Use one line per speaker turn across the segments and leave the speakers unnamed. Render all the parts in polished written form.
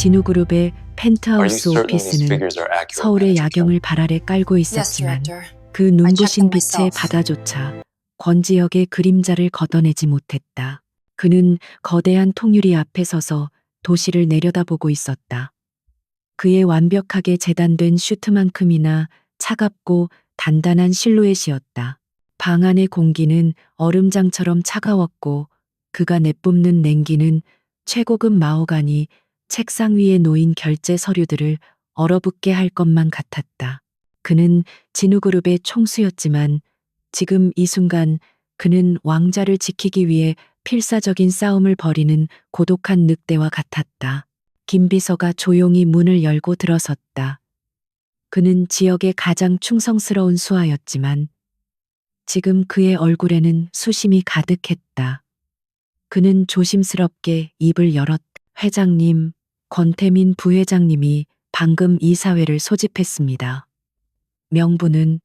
진우그룹의
Are you
펜트하우스
certain these
오피스는
figures are accurate?
서울의
Manager
야경을 발 아래 깔고
Yes,
있었지만
Director.
그 눈부신
I checked them
빛의
myself.
바다조차 권지혁의 그림자를 걷어내지 못했다. 그는 거대한 통유리 앞에 서서 도시를 내려다보고 있었다. 그의 완벽하게 재단된 슈트만큼이나 차갑고 단단한 실루엣이었다. 방 안의 공기는 얼음장처럼 차가웠고 그가 내뿜는 냉기는 최고급 마호가니 책상 위에 놓인 결제 서류들을 얼어붙게 할 것만 같았다. 그는 진우그룹의 총수였지만 지금 이 순간 그는 왕자를 지키기 위해 필사적인 싸움을 벌이는 고독한 늑대와 같았다. 김비서가 조용히 문을 열고 들어섰다. 그는 지역의 가장 충성스러운 수하였지만 지금 그의 얼굴에는 수심이 가득했다. 그는 조심스럽게 입을 열었다. 회장님, 권태민 부회장님이 방금 이사회를 소집했습니다. 명분은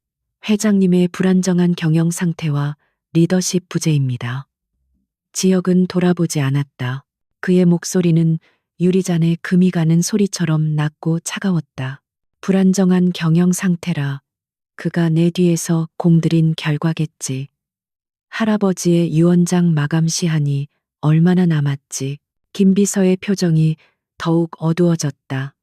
회장님의 불안정한 경영 상태와 리더십 부재입니다. 지역은 돌아보지 않았다. 그의 목소리는 유리잔에 금이 가는 소리처럼 낮고 차가웠다. 불안정한 경영 상태라 그가 내 뒤에서 공들인 결과겠지. 할아버지의 유언장 마감 시한이 얼마나 남았지. 김비서의 표정이 더욱 어두워졌다.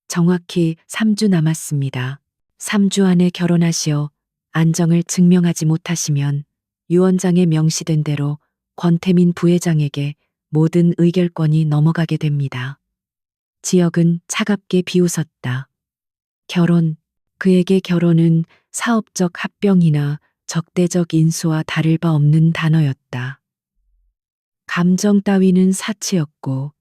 정확히 3주 남았습니다. 3주 안에 결혼하시어 안정을 증명하지 못하시면 유언장에 명시된 대로 권태민 부회장에게 모든 의결권이 넘어가게 됩니다. 지역은 차갑게 비웃었다. 결혼, 그에게 결혼은 사업적 합병이나 적대적 인수와 다를 바 없는 단어였다. 감정 따위는 사치였고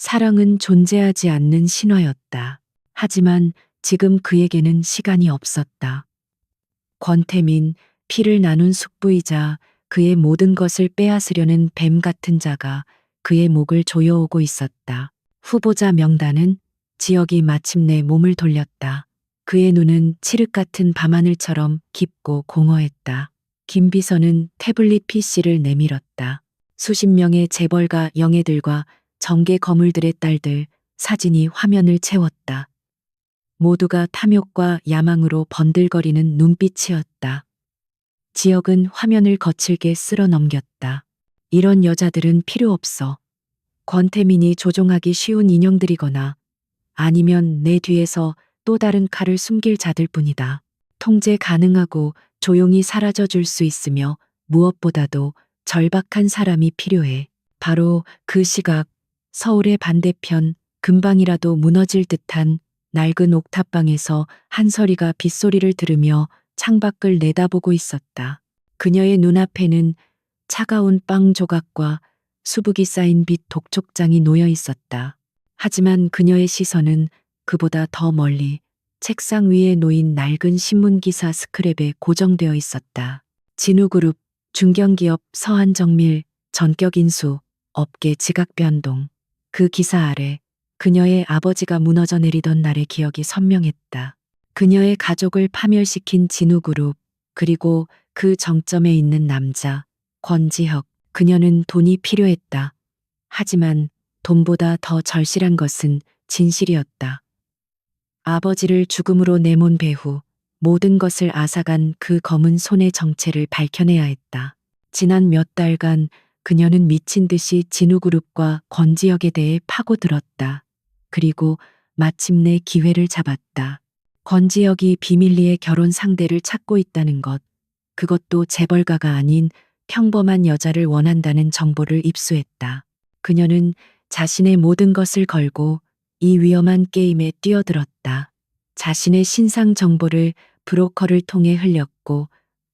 사랑은 존재하지 않는 신화였다. 하지만 지금 그에게는 시간이 없었다. 권태민, 피를 나눈 숙부이자 그의 모든 것을 빼앗으려는 뱀 같은 자가 그의 목을 조여오고 있었다. 후보자 명단은 지역이 마침내 몸을 돌렸다. 그의 눈은 칠흑 같은 밤하늘처럼 깊고 공허했다. 김비서는 태블릿 PC를 내밀었다. 수십 명의 재벌가 영예들과 정계 거물들의 딸들, 사진이 화면을 채웠다. 모두가 탐욕과 야망으로 번들거리는 눈빛이었다. 지역은 화면을 거칠게 쓸어 넘겼다. 이런 여자들은 필요 없어. 권태민이 조종하기 쉬운 인형들이거나 아니면 내 뒤에서 또 다른 칼을 숨길 자들 뿐이다. 통제 가능하고 조용히 사라져 줄 수 있으며 무엇보다도 절박한 사람이 필요해. 바로 그 시각 서울의 반대편 금방이라도 무너질 듯한 낡은 옥탑방에서 한설이가 빗소리를 들으며 창밖을 내다보고 있었다. 그녀의 눈앞에는 차가운 빵 조각과 수북이 쌓인 빛 독촉장이 놓여 있었다. 하지만 그녀의 시선은 그보다 더 멀리 책상 위에 놓인 낡은 신문기사 스크랩에 고정되어 있었다. 진우그룹, 중견기업 서한정밀, 전격 인수, 업계 지각 변동. 그 기사 아래 그녀의 아버지가 무너져 내리던 날의 기억이 선명했다. 그녀의 가족을 파멸시킨 진우그룹, 그리고 그 정점에 있는 남자, 권지혁. 그녀는 돈이 필요했다. 하지만 돈보다 더 절실한 것은 진실이었다. 아버지를 죽음으로 내몬 배후 모든 것을 앗아간 그 검은 손의 정체를 밝혀내야 했다. 지난 몇 달간 그녀는 미친 듯이 진우그룹과 권지혁에 대해 파고들었다. 그리고 마침내 기회를 잡았다. 권지혁이 비밀리에 결혼 상대를 찾고 있다는 것, 그것도 재벌가가 아닌 평범한 여자를 원한다는 정보를 입수했다. 그녀는 자신의 모든 것을 걸고 이 위험한 게임에 뛰어들었다. 자신의 신상 정보를 브로커를 통해 흘렸고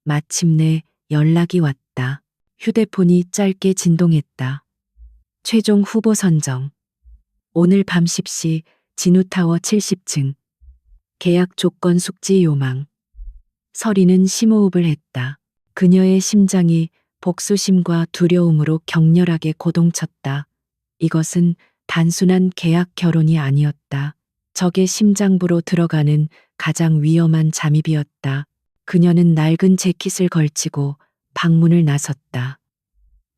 마침내 연락이 왔다. 휴대폰이 짧게 진동했다. 최종 후보 선정. 오늘 밤 10시 진우타워 70층. 계약 조건 숙지 요망. 서리는 심호흡을 했다. 그녀의 심장이 복수심과 두려움으로 격렬하게 고동쳤다. 이것은 단순한 계약 결혼이 아니었다. 적의 심장부로 들어가는 가장 위험한 잠입이었다. 그녀는 낡은 재킷을 걸치고 방문을 나섰다.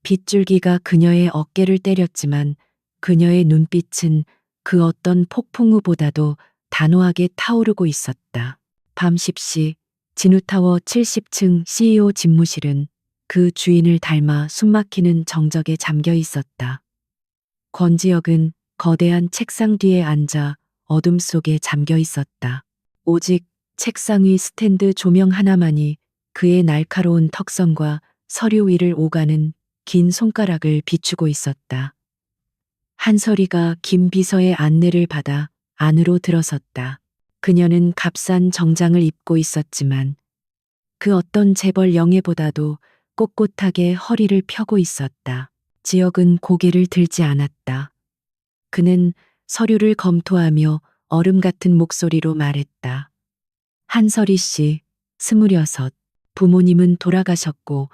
빗줄기가 그녀의 어깨를 때렸지만 그녀의 눈빛은 그 어떤 폭풍우보다도 단호하게 타오르고 있었다. 밤 10시 진우타워 70층 CEO 집무실은 그 주인을 닮아 숨막히는 정적에 잠겨 있었다. 권지혁은 거대한 책상 뒤에 앉아 어둠 속에 잠겨 있었다. 오직 책상 위 스탠드 조명 하나만이 그의 날카로운 턱선과 서류 위를 오가는 긴 손가락을 비추고 있었다. 한설이가 김 비서의 안내를 받아 안으로 들어섰다. 그녀는 값싼 정장을 입고 있었지만 그 어떤 재벌 영예보다도 꼿꼿하게 허리를 펴고 있었다. 지혁은 고개를 들지 않았다. 그는 서류를 검토하며 얼음 같은 목소리로 말했다. 한설이 씨, 26. 부모님은 돌아가셨고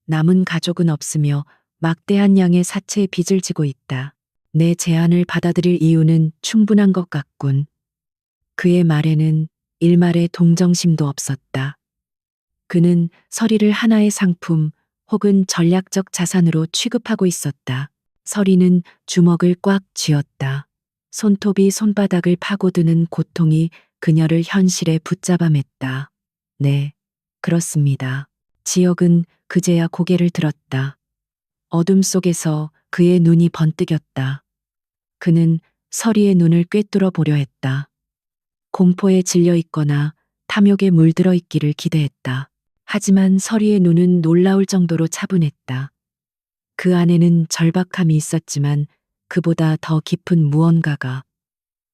남은 가족은 없으며 막대한 양의 사채에 빚을 지고 있다. 내 제안을 받아들일 이유는 충분한 것 같군. 그의 말에는 일말의 동정심도 없었다. 그는 서리를 하나의 상품 혹은 전략적 자산으로 취급하고 있었다. 서리는 주먹을 꽉 쥐었다. 손톱이 손바닥을 파고드는 고통이 그녀를 현실에 붙잡아 맸다. 네, 그렇습니다. 지혁은 그제야 고개를 들었다. 어둠 속에서 그의 눈이 번뜩였다. 그는 서리의 눈을 꿰뚫어 보려 했다. 공포에 질려 있거나 탐욕에 물들어 있기를 기대했다. 하지만 서리의 눈은 놀라울 정도로 차분했다. 그 안에는 절박함이 있었지만 그보다 더 깊은 무언가가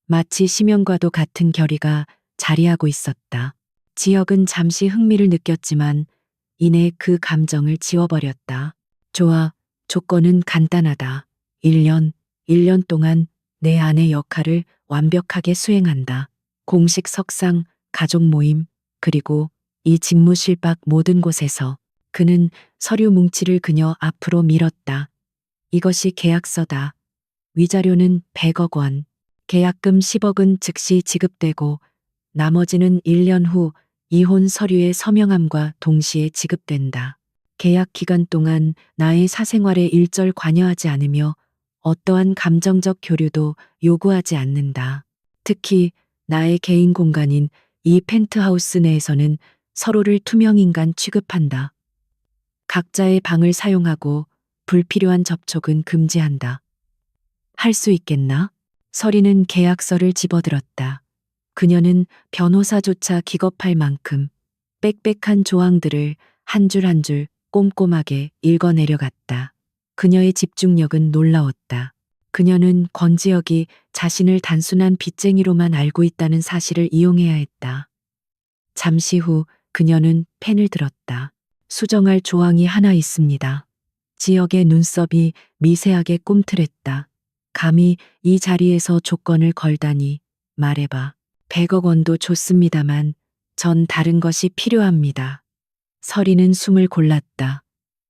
마치 심연과도 같은 결의가 자리하고 있었다. 지혁은 잠시 흥미를 느꼈지만 이내 그 감정을 지워버렸다. 좋아, 조건은 간단하다. 1년 동안 내 아내 역할을 완벽하게 수행한다. 공식 석상, 가족 모임, 그리고 이 집무실 밖 모든 곳에서 그는 서류 뭉치를 그녀 앞으로 밀었다. 이것이 계약서다. 위자료는 100억 원, 계약금 10억은 즉시 지급되고 나머지는 1년 후 이혼 서류의 서명함과 동시에 지급된다. 계약 기간 동안 나의 사생활에 일절 관여하지 않으며 어떠한 감정적 교류도 요구하지 않는다. 특히 나의 개인 공간인 이 펜트하우스 내에서는 서로를 투명인간 취급한다. 각자의 방을 사용하고 불필요한 접촉은 금지한다. 할 수 있겠나? 서리는 계약서를 집어들었다. 그녀는 변호사조차 기겁할 만큼 빽빽한 조항들을 한 줄 한 줄 꼼꼼하게 읽어내려갔다. 그녀의 집중력은 놀라웠다. 그녀는 권지혁이 자신을 단순한 빚쟁이로만 알고 있다는 사실을 이용해야 했다. 잠시 후 그녀는 펜을 들었다. 수정할 조항이 하나 있습니다. 지혁의 눈썹이 미세하게 꿈틀했다. 감히 이 자리에서 조건을 걸다니. 말해봐. 100억 원도 좋습니다만 전 다른 것이 필요합니다. 서리는 숨을 골랐다.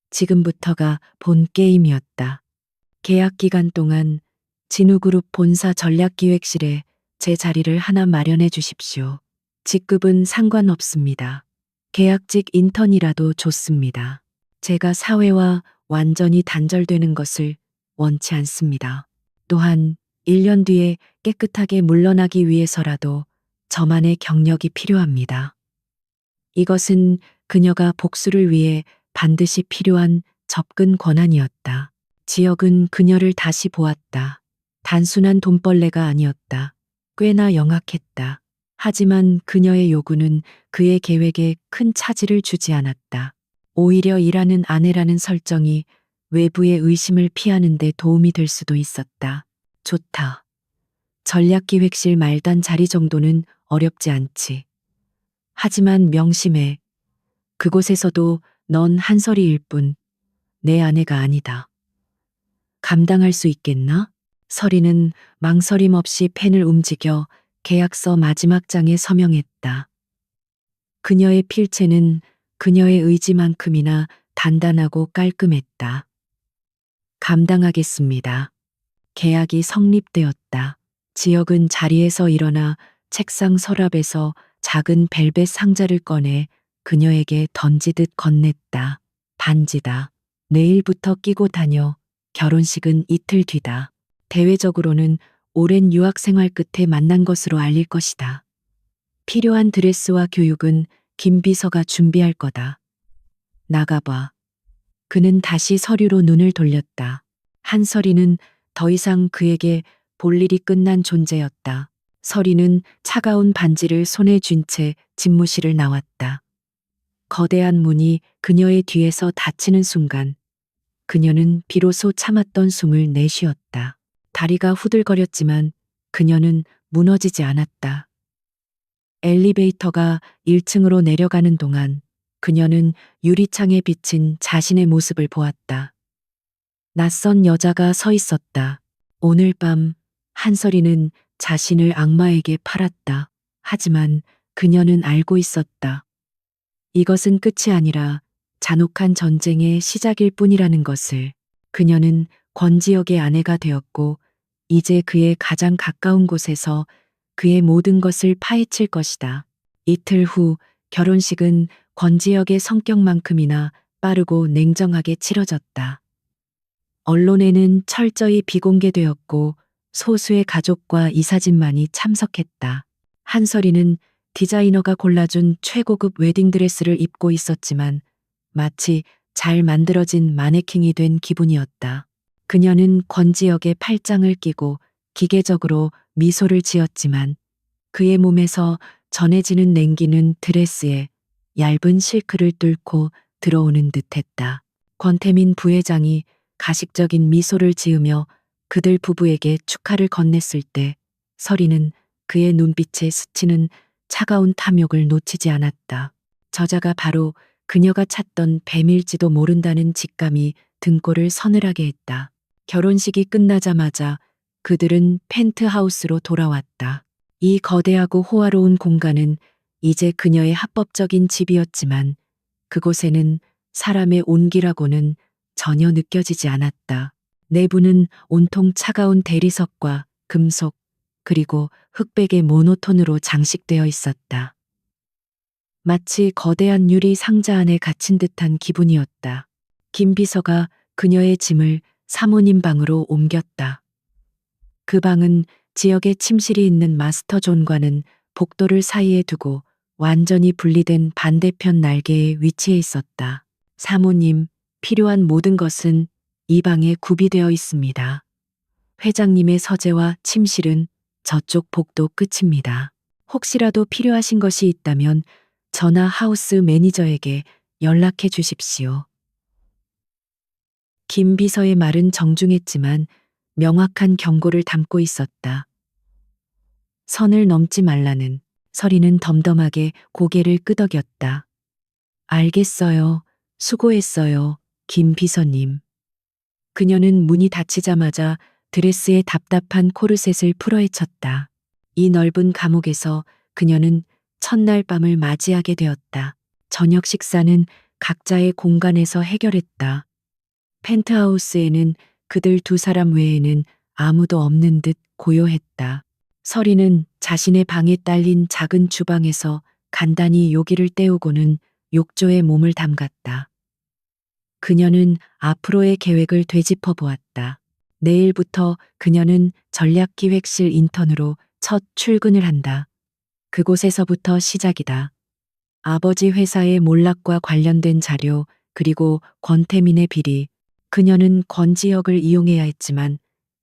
지금부터가 본 게임이었다. 계약 기간 동안 진우그룹 본사 전략기획실에 제 자리를 하나 마련해 주십시오. 직급은 상관없습니다. 계약직 인턴이라도 좋습니다. 제가 사회와 완전히 단절되는 것을 원치 않습니다. 또한 1년 뒤에 깨끗하게 물러나기 위해서라도 저만의 경력이 필요합니다. 이것은 그녀가 복수를 위해 반드시 필요한 접근 권한이었다. 지혁은 그녀를 다시 보았다. 단순한 돈벌레가 아니었다. 꽤나 영악했다. 하지만 그녀의 요구는 그의 계획에 큰 차질을 주지 않았다. 오히려 일하는 아내라는 설정이 외부의 의심을 피하는 데 도움이 될 수도 있었다. 좋다. 전략기획실 말단 자리 정도는 어렵지 않지. 하지만 명심해. 그곳에서도 넌 한설이일 뿐, 내 아내가 아니다. 감당할 수 있겠나? 설이는 망설임 없이 펜을 움직여 계약서 마지막 장에 서명했다. 그녀의 필체는 그녀의 의지만큼이나 단단하고 깔끔했다. 감당하겠습니다. 계약이 성립되었다. 지혁은 자리에서 일어나 책상 서랍에서 작은 벨벳 상자를 꺼내 그녀에게 던지듯 건넸다. 반지다. 내일부터 끼고 다녀. 결혼식은 이틀 뒤다. 대외적으로는 오랜 유학 생활 끝에 만난 것으로 알릴 것이다. 필요한 드레스와 교육은 김 비서가 준비할 거다. 나가봐. 그는 다시 서류로 눈을 돌렸다. 한설이는 더 이상 그에게 볼 일이 끝난 존재였다. 서리는 차가운 반지를 손에 쥔 채 집무실을 나왔다. 거대한 문이 그녀의 뒤에서 닫히는 순간 그녀는 비로소 참았던 숨을 내쉬었다. 다리가 후들거렸지만 그녀는 무너지지 않았다. 엘리베이터가 1층으로 내려가는 동안 그녀는 유리창에 비친 자신의 모습을 보았다. 낯선 여자가 서 있었다. 오늘 밤 한설이는 자신을 악마에게 팔았다. 하지만 그녀는 알고 있었다. 이것은 끝이 아니라 잔혹한 전쟁의 시작일 뿐이라는 것을. 그녀는 권지혁의 아내가 되었고 이제 그의 가장 가까운 곳에서 그의 모든 것을 파헤칠 것이다. 이틀 후 결혼식은 권지혁의 성격만큼이나 빠르고 냉정하게 치러졌다. 언론에는 철저히 비공개되었고 소수의 가족과 이사진만이 참석했다. 한설이는 디자이너가 골라준 최고급 웨딩드레스를 입고 있었지만 마치 잘 만들어진 마네킹이 된 기분이었다. 그녀는 권지혁의 팔짱을 끼고 기계적으로 미소를 지었지만 그의 몸에서 전해지는 냉기는 드레스에 얇은 실크를 뚫고 들어오는 듯했다. 권태민 부회장이 가식적인 미소를 지으며 그들 부부에게 축하를 건넸을 때 설이는 그의 눈빛에 스치는 차가운 탐욕을 놓치지 않았다. 저자가 바로 그녀가 찾던 뱀일지도 모른다는 직감이 등골을 서늘하게 했다. 결혼식이 끝나자마자 그들은 펜트하우스로 돌아왔다. 이 거대하고 호화로운 공간은 이제 그녀의 합법적인 집이었지만 그곳에는 사람의 온기라고는 전혀 느껴지지 않았다. 내부는 온통 차가운 대리석과 금속 그리고 흑백의 모노톤으로 장식되어 있었다. 마치 거대한 유리 상자 안에 갇힌 듯한 기분이었다. 김 비서가 그녀의 짐을 사모님 방으로 옮겼다. 그 방은 지역의 침실이 있는 마스터 존과는 복도를 사이에 두고 완전히 분리된 반대편 날개에 위치해 있었다. 사모님, 필요한 모든 것은 이 방에 구비되어 있습니다. 회장님의 서재와 침실은 저쪽 복도 끝입니다. 혹시라도 필요하신 것이 있다면 전화 하우스 매니저에게 연락해 주십시오. 김 비서의 말은 정중했지만 명확한 경고를 담고 있었다. 선을 넘지 말라는. 설이는 덤덤하게 고개를 끄덕였다. 알겠어요. 수고했어요. 김 비서님. 그녀는 문이 닫히자마자 드레스의 답답한 코르셋을 풀어헤쳤다. 이 넓은 감옥에서 그녀는 첫날 밤을 맞이하게 되었다. 저녁 식사는 각자의 공간에서 해결했다. 펜트하우스에는 그들 두 사람 외에는 아무도 없는 듯 고요했다. 설이는 자신의 방에 딸린 작은 주방에서 간단히 요기를 때우고는 욕조에 몸을 담갔다. 그녀는 앞으로의 계획을 되짚어 보았다. 내일부터 그녀는 전략기획실 인턴으로 첫 출근을 한다. 그곳에서부터 시작이다. 아버지 회사의 몰락과 관련된 자료, 그리고 권태민의 비리. 그녀는 권지혁을 이용해야 했지만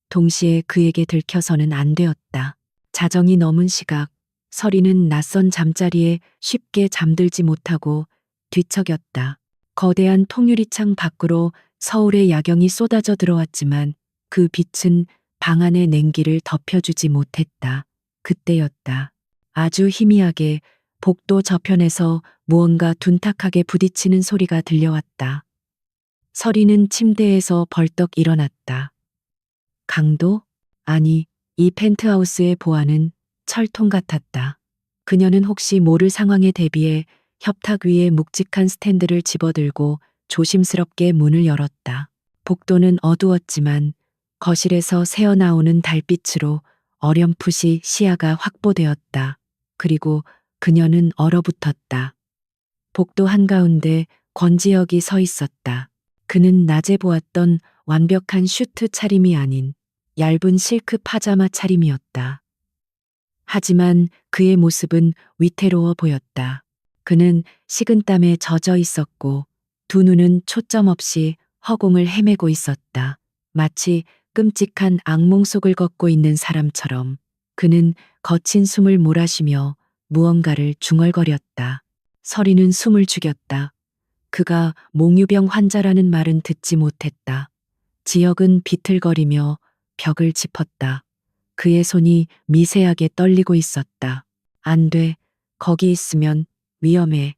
동시에 그에게 들켜서는 안 되었다. 자정이 넘은 시각, 설이는 낯선 잠자리에 쉽게 잠들지 못하고 뒤척였다. 거대한 통유리창 밖으로 서울의 야경이 쏟아져 들어왔지만 그 빛은 방 안의 냉기를 덮여주지 못했다. 그때였다. 아주 희미하게 복도 저편에서 무언가 둔탁하게 부딪히는 소리가 들려왔다. 설이는 침대에서 벌떡 일어났다. 강도? 아니, 이 펜트하우스의 보안은 철통 같았다. 그녀는 혹시 모를 상황에 대비해 협탁 위에 묵직한 스탠드를 집어들고 조심스럽게 문을 열었다. 복도는 어두웠지만 거실에서 새어나오는 달빛으로 어렴풋이 시야가 확보되었다. 그리고 그녀는 얼어붙었다. 복도 한가운데 권지혁이 서 있었다. 그는 낮에 보았던 완벽한 슈트 차림이 아닌 얇은 실크 파자마 차림이었다. 하지만 그의 모습은 위태로워 보였다. 그는 식은땀에 젖어 있었고 두 눈은 초점 없이 허공을 헤매고 있었다. 마치 끔찍한 악몽 속을 걷고 있는 사람처럼 그는 거친 숨을 몰아쉬며 무언가를 중얼거렸다. 서리는 숨을 죽였다. 그가 몽유병 환자라는 말은 듣지 못했다. 지역은 비틀거리며 벽을 짚었다. 그의 손이 미세하게 떨리고 있었다. 안 돼. 거기 있으면 위험해.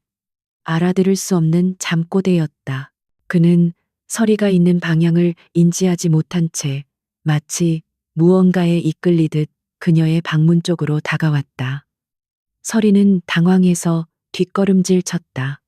알아들을 수 없는 잠꼬대였다. 그는 서리가 있는 방향을 인지하지 못한 채 마치 무언가에 이끌리듯 그녀의 방문 쪽으로 다가왔다. 서리는 당황해서 뒷걸음질 쳤다.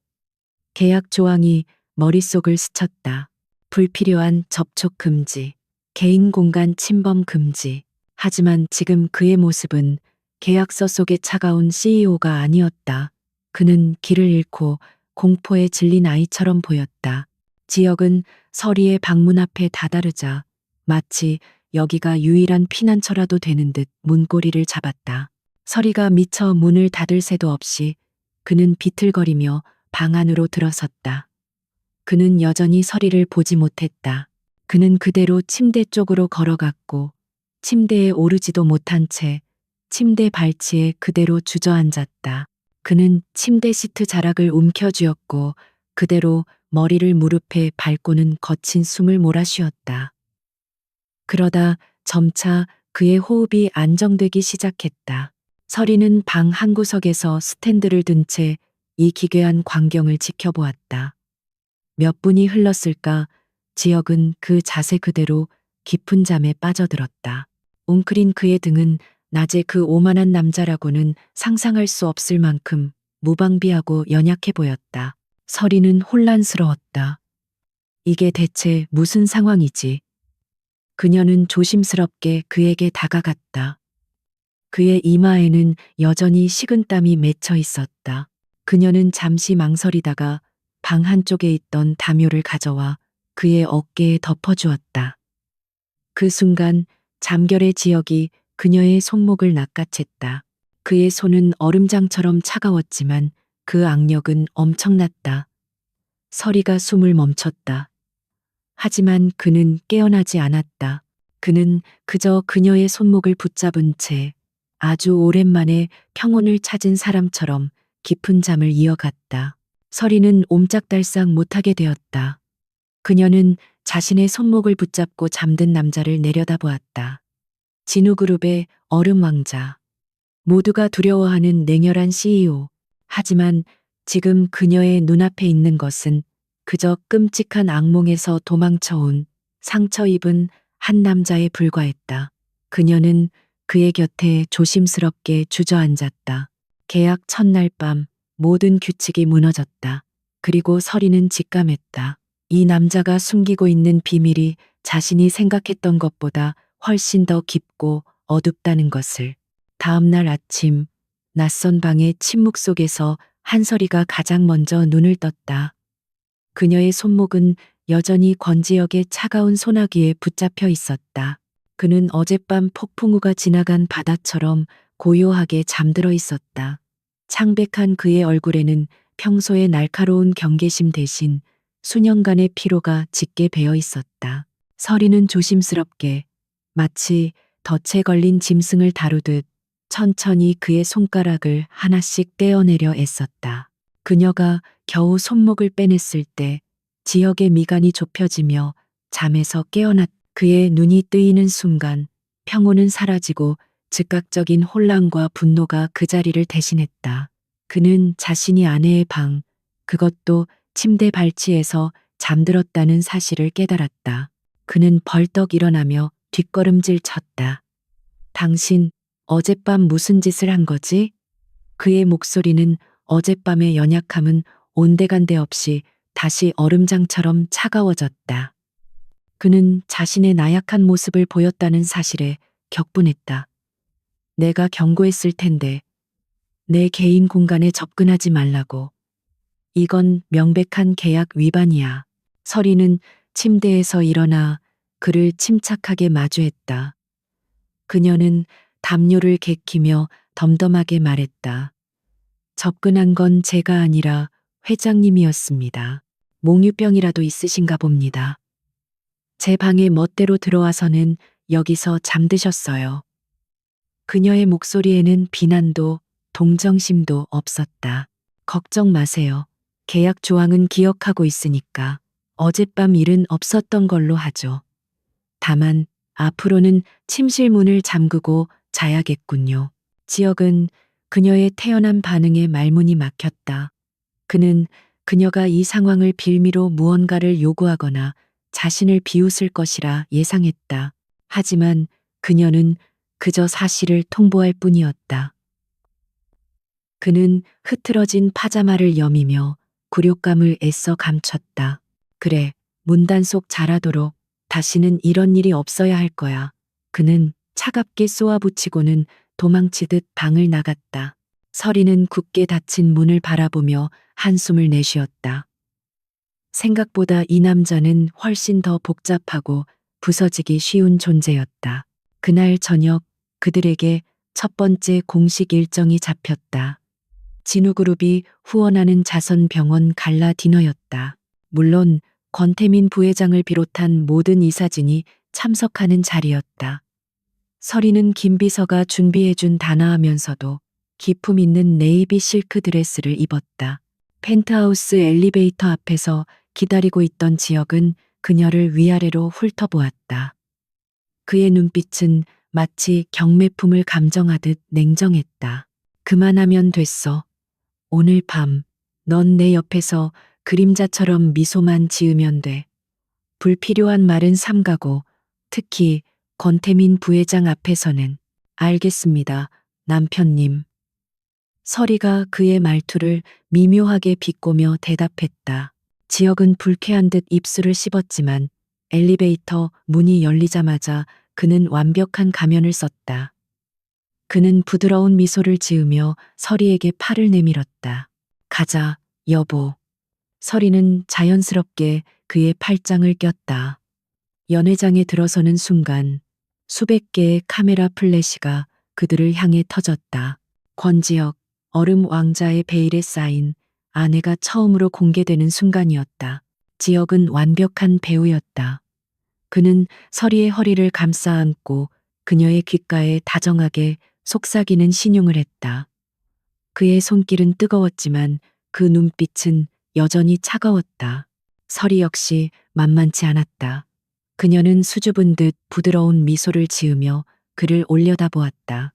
계약 조항이 머릿속을 스쳤다. 불필요한 접촉 금지, 개인 공간 침범 금지. 하지만 지금 그의 모습은 계약서 속의 차가운 CEO가 아니었다. 그는 길을 잃고 공포에 질린 아이처럼 보였다. 지역은 서리의 방문 앞에 다다르자 마치 여기가 유일한 피난처라도 되는 듯 문고리를 잡았다. 서리가 미처 문을 닫을 새도 없이 그는 비틀거리며 방 안으로 들어섰다. 그는 여전히 서리를 보지 못했다. 그는 그대로 침대 쪽으로 걸어갔고 침대에 오르지도 못한 채 침대 발치에 그대로 주저앉았다. 그는 침대 시트 자락을 움켜쥐었고 그대로 머리를 무릎에 밟고는 거친 숨을 몰아쉬었다. 그러다 점차 그의 호흡이 안정되기 시작했다. 서리는 방 한구석에서 스탠드를 든 채 이 기괴한 광경을 지켜보았다. 몇 분이 흘렀을까 지역은 그 자세 그대로 깊은 잠에 빠져들었다. 웅크린 그의 등은 낮에 그 오만한 남자라고는 상상할 수 없을 만큼 무방비하고 연약해 보였다. 서리는 혼란스러웠다. 이게 대체 무슨 상황이지? 그녀는 조심스럽게 그에게 다가갔다. 그의 이마에는 여전히 식은땀이 맺혀 있었다. 그녀는 잠시 망설이다가 방 한쪽에 있던 담요를 가져와 그의 어깨에 덮어주었다. 그 순간 잠결의 지역이 그녀의 손목을 낚아챘다. 그의 손은 얼음장처럼 차가웠지만 그 악력은 엄청났다. 서리가 숨을 멈췄다. 하지만 그는 깨어나지 않았다. 그는 그저 그녀의 손목을 붙잡은 채 아주 오랜만에 평온을 찾은 사람처럼 깊은 잠을 이어갔다. 서리는 옴짝달싹 못하게 되었다. 그녀는 자신의 손목을 붙잡고 잠든 남자를 내려다보았다. 진우그룹의 얼음 왕자. 모두가 두려워하는 냉혈한 CEO. 하지만 지금 그녀의 눈앞에 있는 것은 그저 끔찍한 악몽에서 도망쳐온 상처 입은 한 남자에 불과했다. 그녀는 그의 곁에 조심스럽게 주저앉았다. 계약 첫날 밤 모든 규칙이 무너졌다. 그리고 서리는 직감했다. 이 남자가 숨기고 있는 비밀이 자신이 생각했던 것보다 훨씬 더 깊고 어둡다는 것을. 다음 날 아침 낯선 방의 침묵 속에서 한서리가 가장 먼저 눈을 떴다. 그녀의 손목은 여전히 권지역의 차가운 소나기에 붙잡혀 있었다. 그는 어젯밤 폭풍우가 지나간 바다처럼 고요하게 잠들어 있었다. 창백한 그의 얼굴에는 평소의 날카로운 경계심 대신 수년간의 피로가 짙게 배어 있었다. 서리는 조심스럽게 마치 덫에 걸린 짐승을 다루듯 천천히 그의 손가락을 하나씩 떼어내려 애썼다. 그녀가 겨우 손목을 빼냈을 때 지역의 미간이 좁혀지며 잠에서 깨어났. 그의 눈이 뜨이는 순간 평온은 사라지고 즉각적인 혼란과 분노가 그 자리를 대신했다. 그는 자신이 아내의 방, 그것도 침대 발치에서 잠들었다는 사실을 깨달았다. 그는 벌떡 일어나며 뒷걸음질 쳤다. 당신, 어젯밤 무슨 짓을 한 거지? 그의 목소리는 어젯밤의 연약함은 온데간데 없이 다시 얼음장처럼 차가워졌다. 그는 자신의 나약한 모습을 보였다는 사실에 격분했다. 내가 경고했을 텐데 내 개인 공간에 접근하지 말라고. 이건 명백한 계약 위반이야. 서리는 침대에서 일어나 그를 침착하게 마주했다. 그녀는 담요를 개키며 덤덤하게 말했다. 접근한 건 제가 아니라 회장님이었습니다. 몽유병이라도 있으신가 봅니다. 제 방에 멋대로 들어와서는 여기서 잠드셨어요. 그녀의 목소리에는 비난도 동정심도 없었다. 걱정 마세요. 계약 조항은 기억하고 있으니까 어젯밤 일은 없었던 걸로 하죠. 다만 앞으로는 침실 문을 잠그고 자야겠군요. 지역은 그녀의 태연한 반응에 말문이 막혔다. 그는 그녀가 이 상황을 빌미로 무언가를 요구하거나 자신을 비웃을 것이라 예상했다. 하지만 그녀는 그저 사실을 통보할 뿐이었다. 그는 흐트러진 파자마를 여미며 굴욕감을 애써 감췄다. 그래, 문단속 잘하도록 다시는 이런 일이 없어야 할 거야. 그는 차갑게 쏘아붙이고는 도망치듯 방을 나갔다. 서리는 굳게 닫힌 문을 바라보며 한숨을 내쉬었다. 생각보다 이 남자는 훨씬 더 복잡하고 부서지기 쉬운 존재였다. 그날 저녁 그들에게 첫 번째 공식 일정이 잡혔다. 진우그룹이 후원하는 자선병원 갈라 디너였다. 물론 권태민 부회장을 비롯한 모든 이사진이 참석하는 자리였다. 서리는 김비서가 준비해준 단아하면서도 기품 있는 네이비 실크 드레스를 입었다. 펜트하우스 엘리베이터 앞에서 기다리고 있던 지역은 그녀를 위아래로 훑어보았다. 그의 눈빛은 마치 경매품을 감정하듯 냉정했다. 그만하면 됐어. 오늘 밤, 넌 내 옆에서 그림자처럼 미소만 지으면 돼. 불필요한 말은 삼가고, 특히 권태민 부회장 앞에서는. 알겠습니다, 남편님. 서리가 그의 말투를 미묘하게 비꼬며 대답했다. 지역은 불쾌한 듯 입술을 씹었지만 엘리베이터 문이 열리자마자 그는 완벽한 가면을 썼다. 그는 부드러운 미소를 지으며 서리에게 팔을 내밀었다. 가자, 여보. 서리는 자연스럽게 그의 팔짱을 꼈다. 연회장에 들어서는 순간 수백 개의 카메라 플래시가 그들을 향해 터졌다. 권지혁, 얼음 왕자의 베일에 쌓인 아내가 처음으로 공개되는 순간이었다. 지혁은 완벽한 배우였다. 그는 서리의 허리를 감싸 안고 그녀의 귓가에 다정하게 속삭이는 신용을 했다. 그의 손길은 뜨거웠지만 그 눈빛은 여전히 차가웠다. 서리 역시 만만치 않았다. 그녀는 수줍은 듯 부드러운 미소를 지으며 그를 올려다보았다.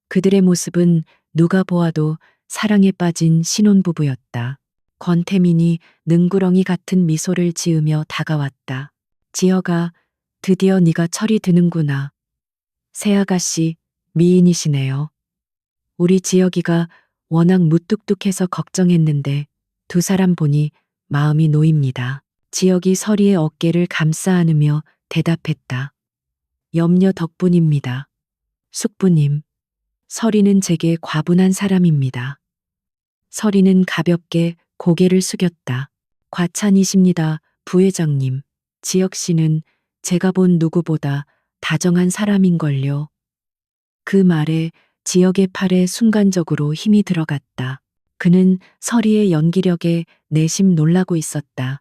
그들의 모습은 누가 보아도 사랑에 빠진 신혼부부였다. 권태민이 능구렁이 같은 미소를 지으며 다가왔다. 지혁아, 드디어 네가 철이 드는구나. 새아가씨, 미인이시네요. 우리 지혁이가 워낙 무뚝뚝해서 걱정했는데 두 사람 보니 마음이 놓입니다. 지혁이 서리의 어깨를 감싸 안으며 대답했다. 염려 덕분입니다. 숙부님, 서리는 제게 과분한 사람입니다. 서리는 가볍게 고개를 숙였다. 과찬이십니다, 부회장님. 지혁 씨는 제가 본 누구보다 다정한 사람인걸요. 그 말에 지혁의 팔에 순간적으로 힘이 들어갔다. 그는 서리의 연기력에 내심 놀라고 있었다.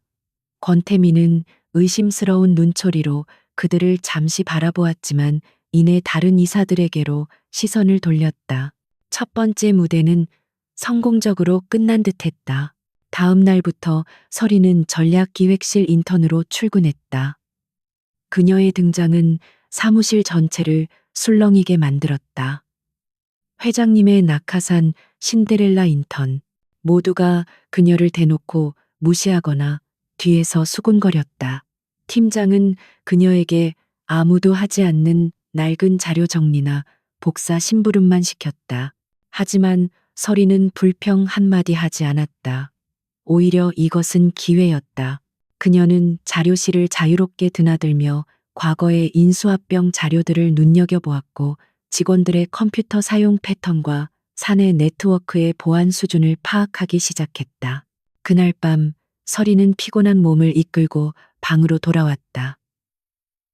권태민은 의심스러운 눈초리로 그들을 잠시 바라보았지만 이내 다른 이사들에게로 시선을 돌렸다. 첫 번째 무대는 성공적으로 끝난 듯했다. 다음 날부터 서리는 전략기획실 인턴으로 출근했다. 그녀의 등장은 사무실 전체를 술렁이게 만들었다. 회장님의 낙하산 신데렐라 인턴, 모두가 그녀를 대놓고 무시하거나 뒤에서 수군거렸다. 팀장은 그녀에게 아무도 하지 않는 낡은 자료 정리나 복사 심부름만 시켰다. 하지만 서리는 불평 한마디 하지 않았다. 오히려 이것은 기회였다. 그녀는 자료실을 자유롭게 드나들며 과거의 인수합병 자료들을 눈여겨보았고 직원들의 컴퓨터 사용 패턴과 사내 네트워크의 보안 수준을 파악하기 시작했다. 그날 밤 서리는 피곤한 몸을 이끌고 방으로 돌아왔다.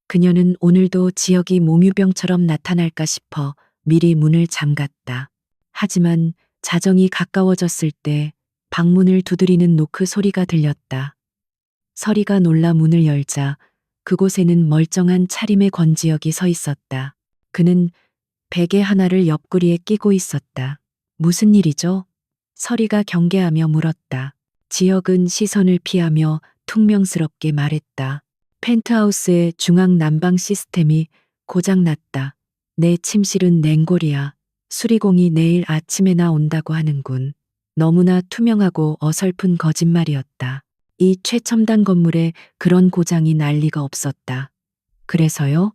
그녀는 오늘도 지역이 몽유병처럼 나타날까 싶어 미리 문을 잠갔다. 하지만 자정이 가까워졌을 때 방문을 두드리는 노크 소리가 들렸다. 서리가 놀라 문을 열자 그곳에는 멀쩡한 차림의 권지혁이 서 있었다. 그는 베개 하나를 옆구리에 끼고 있었다. 무슨 일이죠? 서리가 경계하며 물었다. 지혁은 시선을 피하며 퉁명스럽게 말했다. 펜트하우스의 중앙 난방 시스템이 고장났다. 내 침실은 냉골이야. 수리공이 내일 아침에나 온다고 하는군. 너무나 투명하고 어설픈 거짓말이었다. 이 최첨단 건물에 그런 고장이 날 리가 없었다. 그래서요?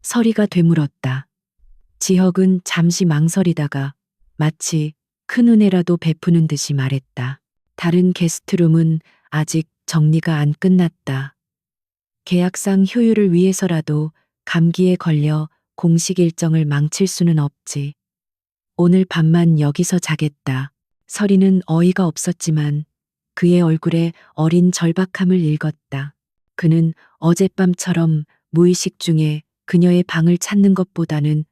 서리가 되물었다. 지혁은 잠시 망설이다가 마치 큰 은혜라도 베푸는 듯이 말했다. 다른 게스트룸은 아직 정리가 안 끝났다. 계약상 효율을 위해서라도 감기에 걸려 공식 일정을 망칠 수는 없지. 오늘 밤만 여기서 자겠다. 서리는 어이가 없었지만 그의 얼굴에 어린 절박함을 읽었다. 그는 어젯밤처럼 무의식 중에 그녀의 방을 찾는 것보다는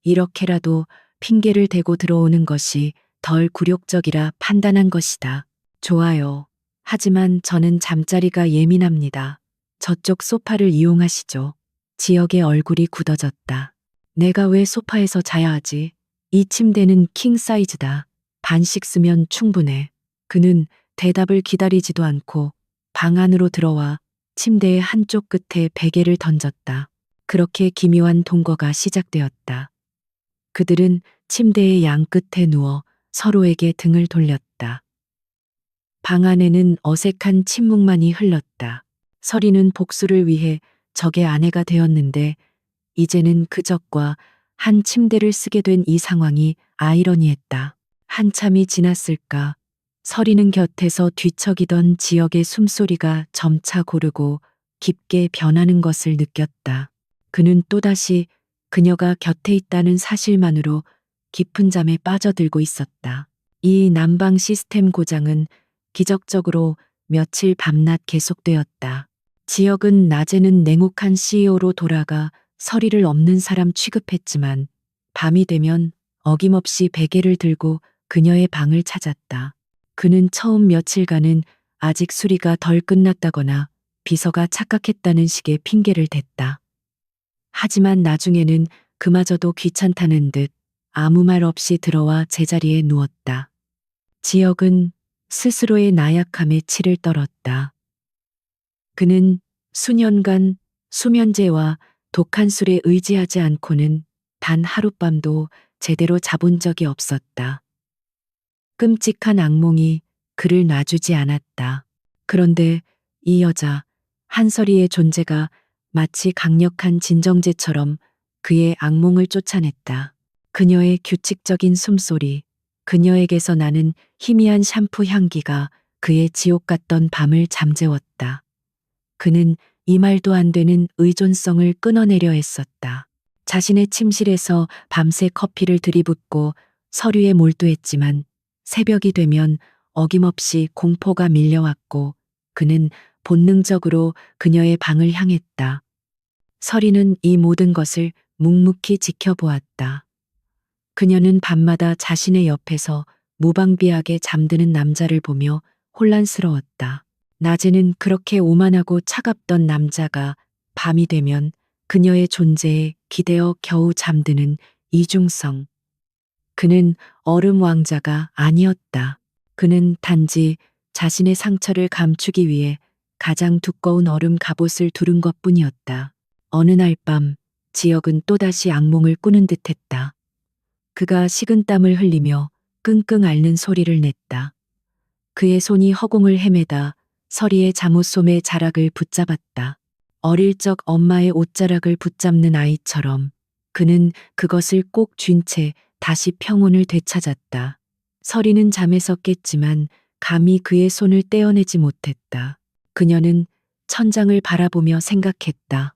이렇게라도 핑계를 대고 들어오는 것이 덜 굴욕적이라 판단한 것이다. 좋아요. 하지만 저는 잠자리가 예민합니다. 저쪽 소파를 이용하시죠. 지혁의 얼굴이 굳어졌다. 내가 왜 소파에서 자야 하지? 이 침대는 킹 사이즈다. 반씩 쓰면 충분해. 그는 대답을 기다리지도 않고 방 안으로 들어와 침대의 한쪽 끝에 베개를 던졌다. 그렇게 기묘한 동거가 시작되었다. 그들은 침대의 양 끝에 누워 서로에게 등을 돌렸다. 방 안에는 어색한 침묵만이 흘렀다. 서리는 복수를 위해 적의 아내가 되었는데 이제는 그 적과 한 침대를 쓰게 된 이 상황이 아이러니했다. 한참이 지났을까 서리는 곁에서 뒤척이던 지역의 숨소리가 점차 고르고 깊게 변하는 것을 느꼈다. 그는 또다시 그녀가 곁에 있다는 사실만으로 깊은 잠에 빠져들고 있었다. 이 난방 시스템 고장은 기적적으로 며칠 밤낮 계속되었다. 지역은 낮에는 냉혹한 CEO로 돌아가 서리를 없는 사람 취급했지만 밤이 되면 어김없이 베개를 들고 그녀의 방을 찾았다. 그는 처음 며칠간은 아직 수리가 덜 끝났다거나 비서가 착각했다는 식의 핑계를 댔다. 하지만 나중에는 그마저도 귀찮다는 듯 아무 말 없이 들어와 제자리에 누웠다. 지역은 스스로의 나약함에 치를 떨었다. 그는 수년간 수면제와 독한 술에 의지하지 않고는 단 하룻밤도 제대로 자본 적이 없었다. 끔찍한 악몽이 그를 놔주지 않았다. 그런데 이 여자, 한설이의 존재가 마치 강력한 진정제처럼 그의 악몽을 쫓아냈다. 그녀의 규칙적인 숨소리, 그녀에게서 나는 희미한 샴푸 향기가 그의 지옥 같던 밤을 잠재웠다. 그는 이 말도 안 되는 의존성을 끊어내려 했었다. 자신의 침실에서 밤새 커피를 들이붓고 서류에 몰두했지만 새벽이 되면 어김없이 공포가 밀려왔고 그는 본능적으로 그녀의 방을 향했다. 서리는 이 모든 것을 묵묵히 지켜보았다. 그녀는 밤마다 자신의 옆에서 무방비하게 잠드는 남자를 보며 혼란스러웠다. 낮에는 그렇게 오만하고 차갑던 남자가 밤이 되면 그녀의 존재에 기대어 겨우 잠드는 이중성. 그는 얼음 왕자가 아니었다. 그는 단지 자신의 상처를 감추기 위해 가장 두꺼운 얼음 갑옷을 두른 것뿐이었다. 어느 날 밤 지역은 또다시 악몽을 꾸는 듯했다. 그가 식은땀을 흘리며 끙끙 앓는 소리를 냈다. 그의 손이 허공을 헤매다 서리의 잠옷소매 자락을 붙잡았다. 어릴 적 엄마의 옷자락을 붙잡는 아이처럼 그는 그것을 꼭 쥔 채 다시 평온을 되찾았다. 서리는 잠에서 깼지만 감히 그의 손을 떼어내지 못했다. 그녀는 천장을 바라보며 생각했다.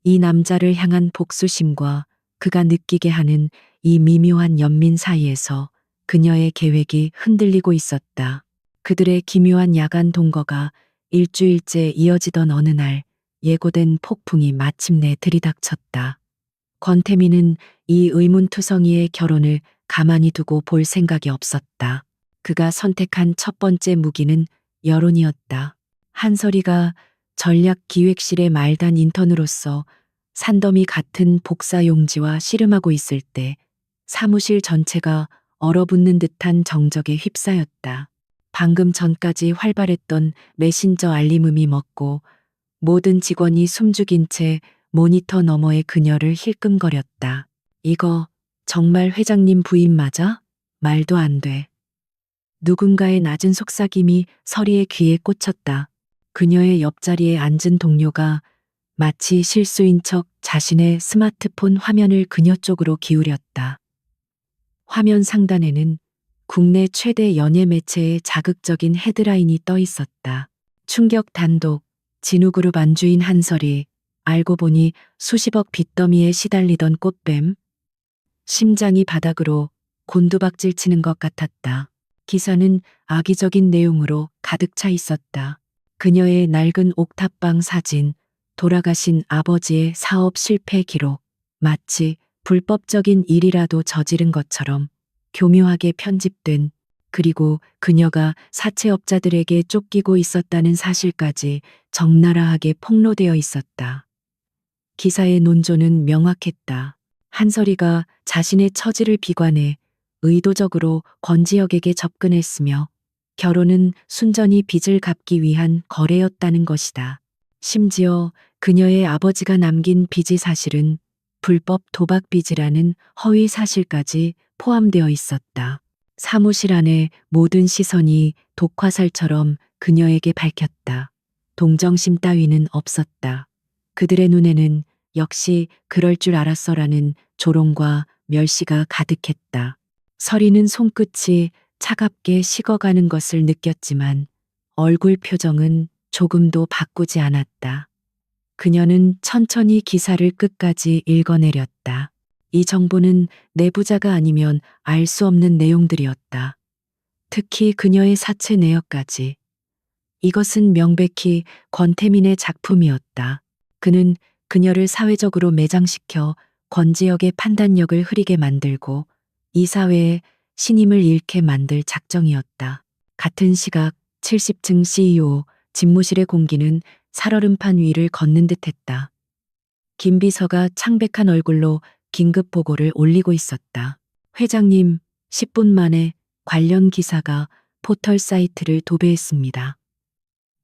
이 남자를 향한 복수심과 그가 느끼게 하는 이 미묘한 연민 사이에서 그녀의 계획이 흔들리고 있었다. 그들의 기묘한 야간 동거가 일주일째 이어지던 어느 날 예고된 폭풍이 마침내 들이닥쳤다. 권태민은 이 의문투성이의 결혼을 가만히 두고 볼 생각이 없었다. 그가 선택한 첫 번째 무기는 여론이었다. 한설이가 전략기획실의 말단 인턴으로서 산더미 같은 복사 용지와 씨름하고 있을 때 사무실 전체가 얼어붙는 듯한 정적에 휩싸였다. 방금 전까지 활발했던 메신저 알림음이 멎고 모든 직원이 숨죽인 채 모니터 너머의 그녀를 힐끔거렸다. 이거 정말 회장님 부인 맞아? 말도 안 돼. 누군가의 낮은 속삭임이 서리의 귀에 꽂혔다. 그녀의 옆자리에 앉은 동료가 마치 실수인 척 자신의 스마트폰 화면을 그녀 쪽으로 기울였다. 화면 상단에는 국내 최대 연예 매체의 자극적인 헤드라인이 떠 있었다. 충격 단독, 진우그룹 안주인 한설이, 알고 보니 수십억 빚더미에 시달리던 꽃뱀. 심장이 바닥으로 곤두박질 치는 것 같았다. 기사는 악의적인 내용으로 가득 차 있었다. 그녀의 낡은 옥탑방 사진, 돌아가신 아버지의 사업 실패 기록, 마치 불법적인 일이라도 저지른 것처럼 교묘하게 편집된, 그리고 그녀가 사채업자들에게 쫓기고 있었다는 사실까지 적나라하게 폭로되어 있었다. 기사의 논조는 명확했다. 한설이가 자신의 처지를 비관해 의도적으로 권지혁에게 접근했으며 결혼은 순전히 빚을 갚기 위한 거래였다는 것이다. 심지어 그녀의 아버지가 남긴 빚이 사실은 불법 도박 빚이라는 허위 사실까지 포함되어 있었다. 사무실 안의 모든 시선이 독화살처럼 그녀에게 밝혔다. 동정심 따위는 없었다. 그들의 눈에는 역시 그럴 줄 알았어라는 조롱과 멸시가 가득했다. 서리는 손끝이 차갑게 식어가는 것을 느꼈지만 얼굴 표정은 조금도 바꾸지 않았다. 그녀는 천천히 기사를 끝까지 읽어내렸다. 이 정보는 내부자가 아니면 알 수 없는 내용들이었다. 특히 그녀의 사체 내역까지. 이것은 명백히 권태민의 작품이었다. 그는 그녀를 사회적으로 매장시켜 권지혁의 판단력을 흐리게 만들고 이 사회에 신임을 잃게 만들 작정이었다. 같은 시각 70층 CEO 집무실의 공기는 살얼음판 위를 걷는 듯했다. 김 비서가 창백한 얼굴로 긴급 보고를 올리고 있었다. 회장님, 10분 만에 관련 기사가 포털 사이트를 도배했습니다.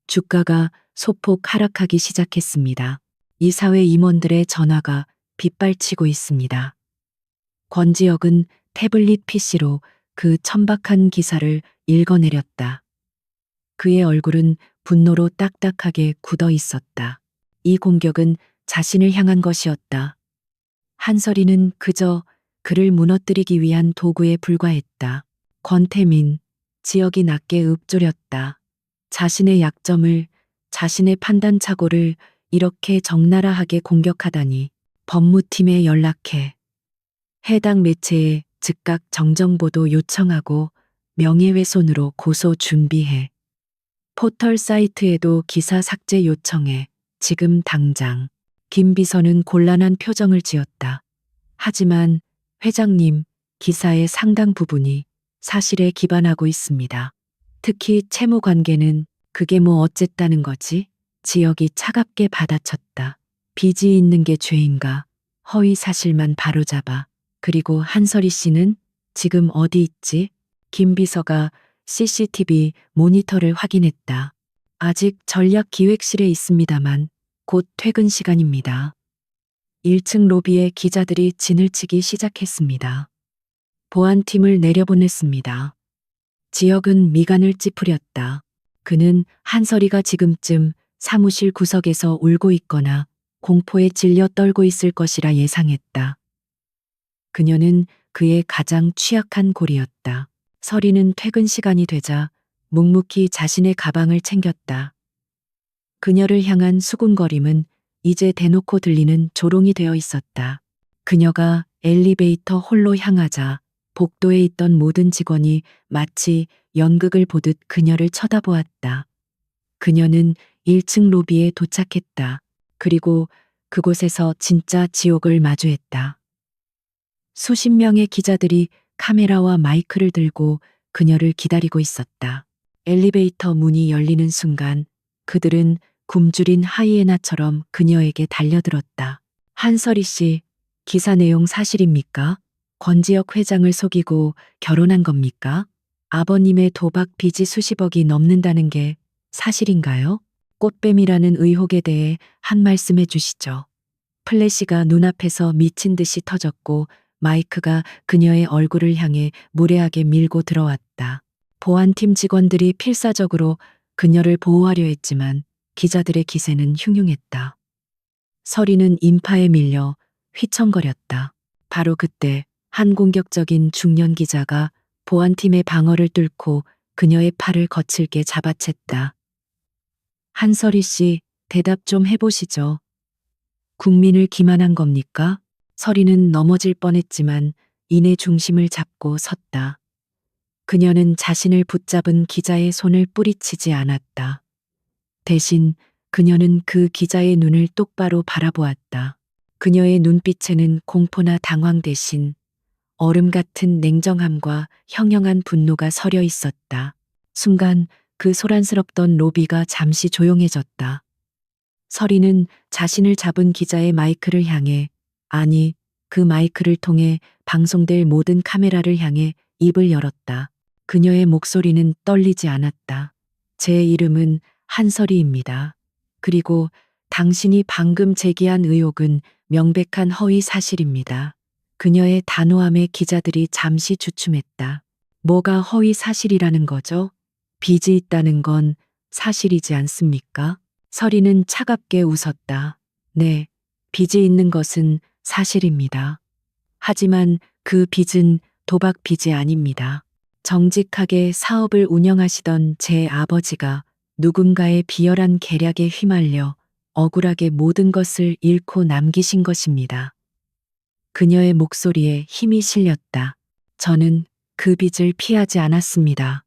주가가 소폭 하락하기 시작했습니다. 이사회 임원들의 전화가 빗발치고 있습니다. 권지혁은 태블릿 PC로 그 천박한 기사를 읽어내렸다. 그의 얼굴은 분노로 딱딱하게 굳어 있었다. 이 공격은 자신을 향한 것이었다. 한설이는 그저 그를 무너뜨리기 위한 도구에 불과했다. 권태민, 지역이 낮게 읊조렸다. 자신의 약점을, 자신의 판단착오를 이렇게 적나라하게 공격하다니. 법무팀에 연락해. 해당 매체에 즉각 정정보도 요청하고 명예훼손으로 고소 준비해. 포털 사이트에도 기사 삭제 요청해. 지금 당장. 김 비서는 곤란한 표정을 지었다. 하지만 회장님, 기사의 상당 부분이 사실에 기반하고 있습니다. 특히 채무 관계는 그게 뭐 어쨌다는 거지? 지역이 차갑게 받아쳤다. 빚이 있는 게 죄인가? 허위 사실만 바로잡아. 그리고 한설이 씨는 지금 어디 있지? 김 비서가 CCTV 모니터를 확인했다. 아직 전략기획실에 있습니다만 곧 퇴근 시간입니다. 1층 로비에 기자들이 진을 치기 시작했습니다. 보안팀을 내려보냈습니다. 지역은 미간을 찌푸렸다. 그는 한설이가 지금쯤 사무실 구석에서 울고 있거나 공포에 질려 떨고 있을 것이라 예상했다. 그녀는 그의 가장 취약한 골이었다. 설이는 퇴근 시간이 되자 묵묵히 자신의 가방을 챙겼다. 그녀를 향한 수군거림은 이제 대놓고 들리는 조롱이 되어 있었다. 그녀가 엘리베이터 홀로 향하자 복도에 있던 모든 직원이 마치 연극을 보듯 그녀를 쳐다보았다. 그녀는 1층 로비에 도착했다. 그리고 그곳에서 진짜 지옥을 마주했다. 수십 명의 기자들이 카메라와 마이크를 들고 그녀를 기다리고 있었다. 엘리베이터 문이 열리는 순간 그들은 굶주린 하이에나처럼 그녀에게 달려들었다. 한설희 씨, 기사 내용 사실입니까? 권지혁 회장을 속이고 결혼한 겁니까? 아버님의 도박 빚이 수십억이 넘는다는 게 사실인가요? 꽃뱀이라는 의혹에 대해 한 말씀 해주시죠. 플래시가 눈앞에서 미친 듯이 터졌고 마이크가 그녀의 얼굴을 향해 무례하게 밀고 들어왔다. 보안팀 직원들이 필사적으로 그녀를 보호하려 했지만 기자들의 기세는 흉흉했다. 서리는 인파에 밀려 휘청거렸다. 바로 그때 한 공격적인 중년 기자가 보안팀의 방어를 뚫고 그녀의 팔을 거칠게 잡아챘다. 한설희 씨, 대답 좀 해보시죠. 국민을 기만한 겁니까? 서리는 넘어질 뻔했지만 이내 중심을 잡고 섰다. 그녀는 자신을 붙잡은 기자의 손을 뿌리치지 않았다. 대신 그녀는 그 기자의 눈을 똑바로 바라보았다. 그녀의 눈빛에는 공포나 당황 대신 얼음 같은 냉정함과 형형한 분노가 서려 있었다. 순간 그 소란스럽던 로비가 잠시 조용해졌다. 서리는 자신을 잡은 기자의 마이크를 향해, 아니, 그 마이크를 통해 방송될 모든 카메라를 향해 입을 열었다. 그녀의 목소리는 떨리지 않았다. 제 이름은 한설희입니다. 그리고 당신이 방금 제기한 의혹은 명백한 허위 사실입니다. 그녀의 단호함에 기자들이 잠시 주춤했다. 뭐가 허위 사실이라는 거죠? 빚이 있다는 건 사실이지 않습니까? 서리는 차갑게 웃었다. 네, 빚이 있는 것은 사실입니다. 하지만 그 빚은 도박 빚이 아닙니다. 정직하게 사업을 운영하시던 제 아버지가 누군가의 비열한 계략에 휘말려 억울하게 모든 것을 잃고 남기신 것입니다. 그녀의 목소리에 힘이 실렸다. 저는 그 빚을 피하지 않았습니다.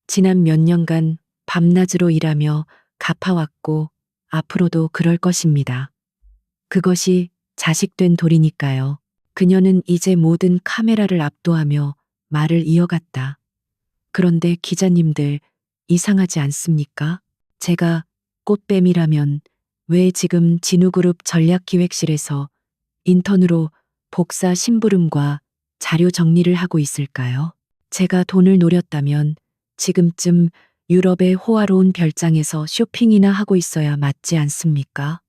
지난 몇 년간 밤낮으로 일하며 갚아왔고 앞으로도 그럴 것입니다. 그것이 자식된 도리니까요. 그녀는 이제 모든 카메라를 압도하며 말을 이어갔다. 그런데 기자님들 이상하지 않습니까? 제가 꽃뱀이라면 왜 지금 진우그룹 전략기획실에서 인턴으로 복사 심부름과 자료 정리를 하고 있을까요? 제가 돈을 노렸다면 지금쯤 유럽의 호화로운 별장에서 쇼핑이나 하고 있어야 맞지 않습니까?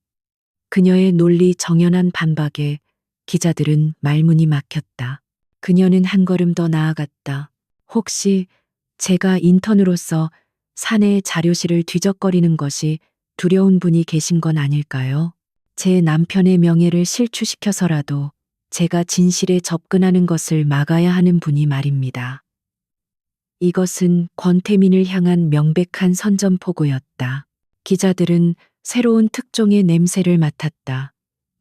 그녀의 논리 정연한 반박에 기자들은 말문이 막혔다. 그녀는 한 걸음 더 나아갔다. 혹시 제가 인턴으로서 사내의 자료실을 뒤적거리는 것이 두려운 분이 계신 건 아닐까요? 제 남편의 명예를 실추시켜서라도 제가 진실에 접근하는 것을 막아야 하는 분이 말입니다. 이것은 권태민을 향한 명백한 선전포고였다. 기자들은 새로운 특종의 냄새를 맡았다.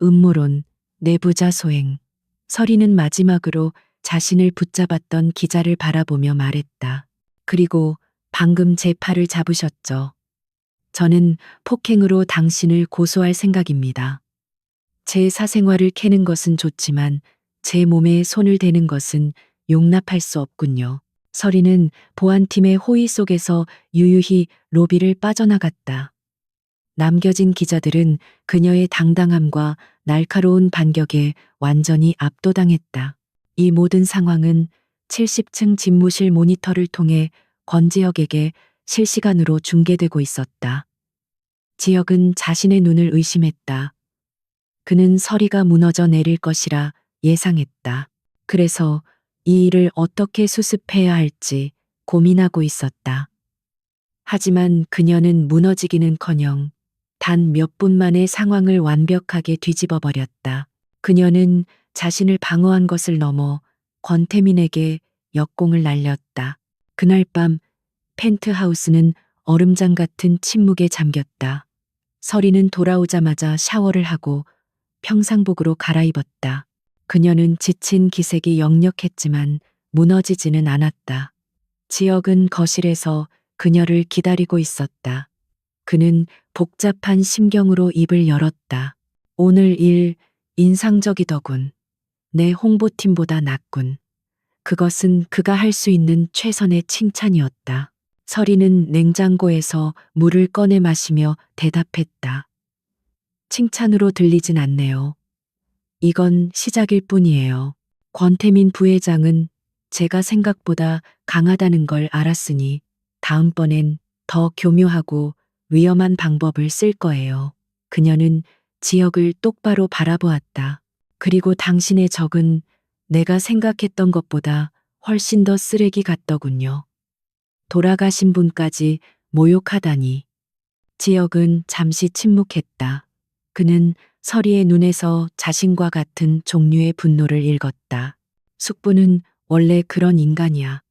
음모론, 내부자 소행. 서리는 마지막으로 자신을 붙잡았던 기자를 바라보며 말했다. 그리고 방금 제 팔을 잡으셨죠. 저는 폭행으로 당신을 고소할 생각입니다. 제 사생활을 캐는 것은 좋지만 제 몸에 손을 대는 것은 용납할 수 없군요. 서리는 보안팀의 호의 속에서 유유히 로비를 빠져나갔다. 남겨진 기자들은 그녀의 당당함과 날카로운 반격에 완전히 압도당했다. 이 모든 상황은 70층 집무실 모니터를 통해 권지혁에게 실시간으로 중계되고 있었다. 지혁은 자신의 눈을 의심했다. 그는 서리가 무너져 내릴 것이라 예상했다. 그래서 이 일을 어떻게 수습해야 할지 고민하고 있었다. 하지만 그녀는 무너지기는커녕 단 몇 분 만에 상황을 완벽하게 뒤집어 버렸다. 그녀는 자신을 방어한 것을 넘어 권태민에게 역공을 날렸다. 그날 밤 펜트하우스는 얼음장 같은 침묵에 잠겼다. 서리는 돌아오자마자 샤워를 하고 평상복으로 갈아입었다. 그녀는 지친 기색이 역력했지만 무너지지는 않았다. 지혁은 거실에서 그녀를 기다리고 있었다. 그는 복잡한 심경으로 입을 열었다. 오늘 일 인상적이더군. 내 홍보팀보다 낫군. 그것은 그가 할 수 있는 최선의 칭찬이었다. 서리는 냉장고에서 물을 꺼내 마시며 대답했다. 칭찬으로 들리진 않네요. 이건 시작일 뿐이에요. 권태민 부회장은 제가 생각보다 강하다는 걸 알았으니 다음번엔 더 교묘하고 위험한 방법을 쓸 거예요. 그녀는 지역을 똑바로 바라보았다. 그리고 당신의 적은 내가 생각했던 것보다 훨씬 더 쓰레기 같더군요. 돌아가신 분까지 모욕하다니. 지역은 잠시 침묵했다. 그는 서리의 눈에서 자신과 같은 종류의 분노를 읽었다. 숙부는 원래 그런 인간이야.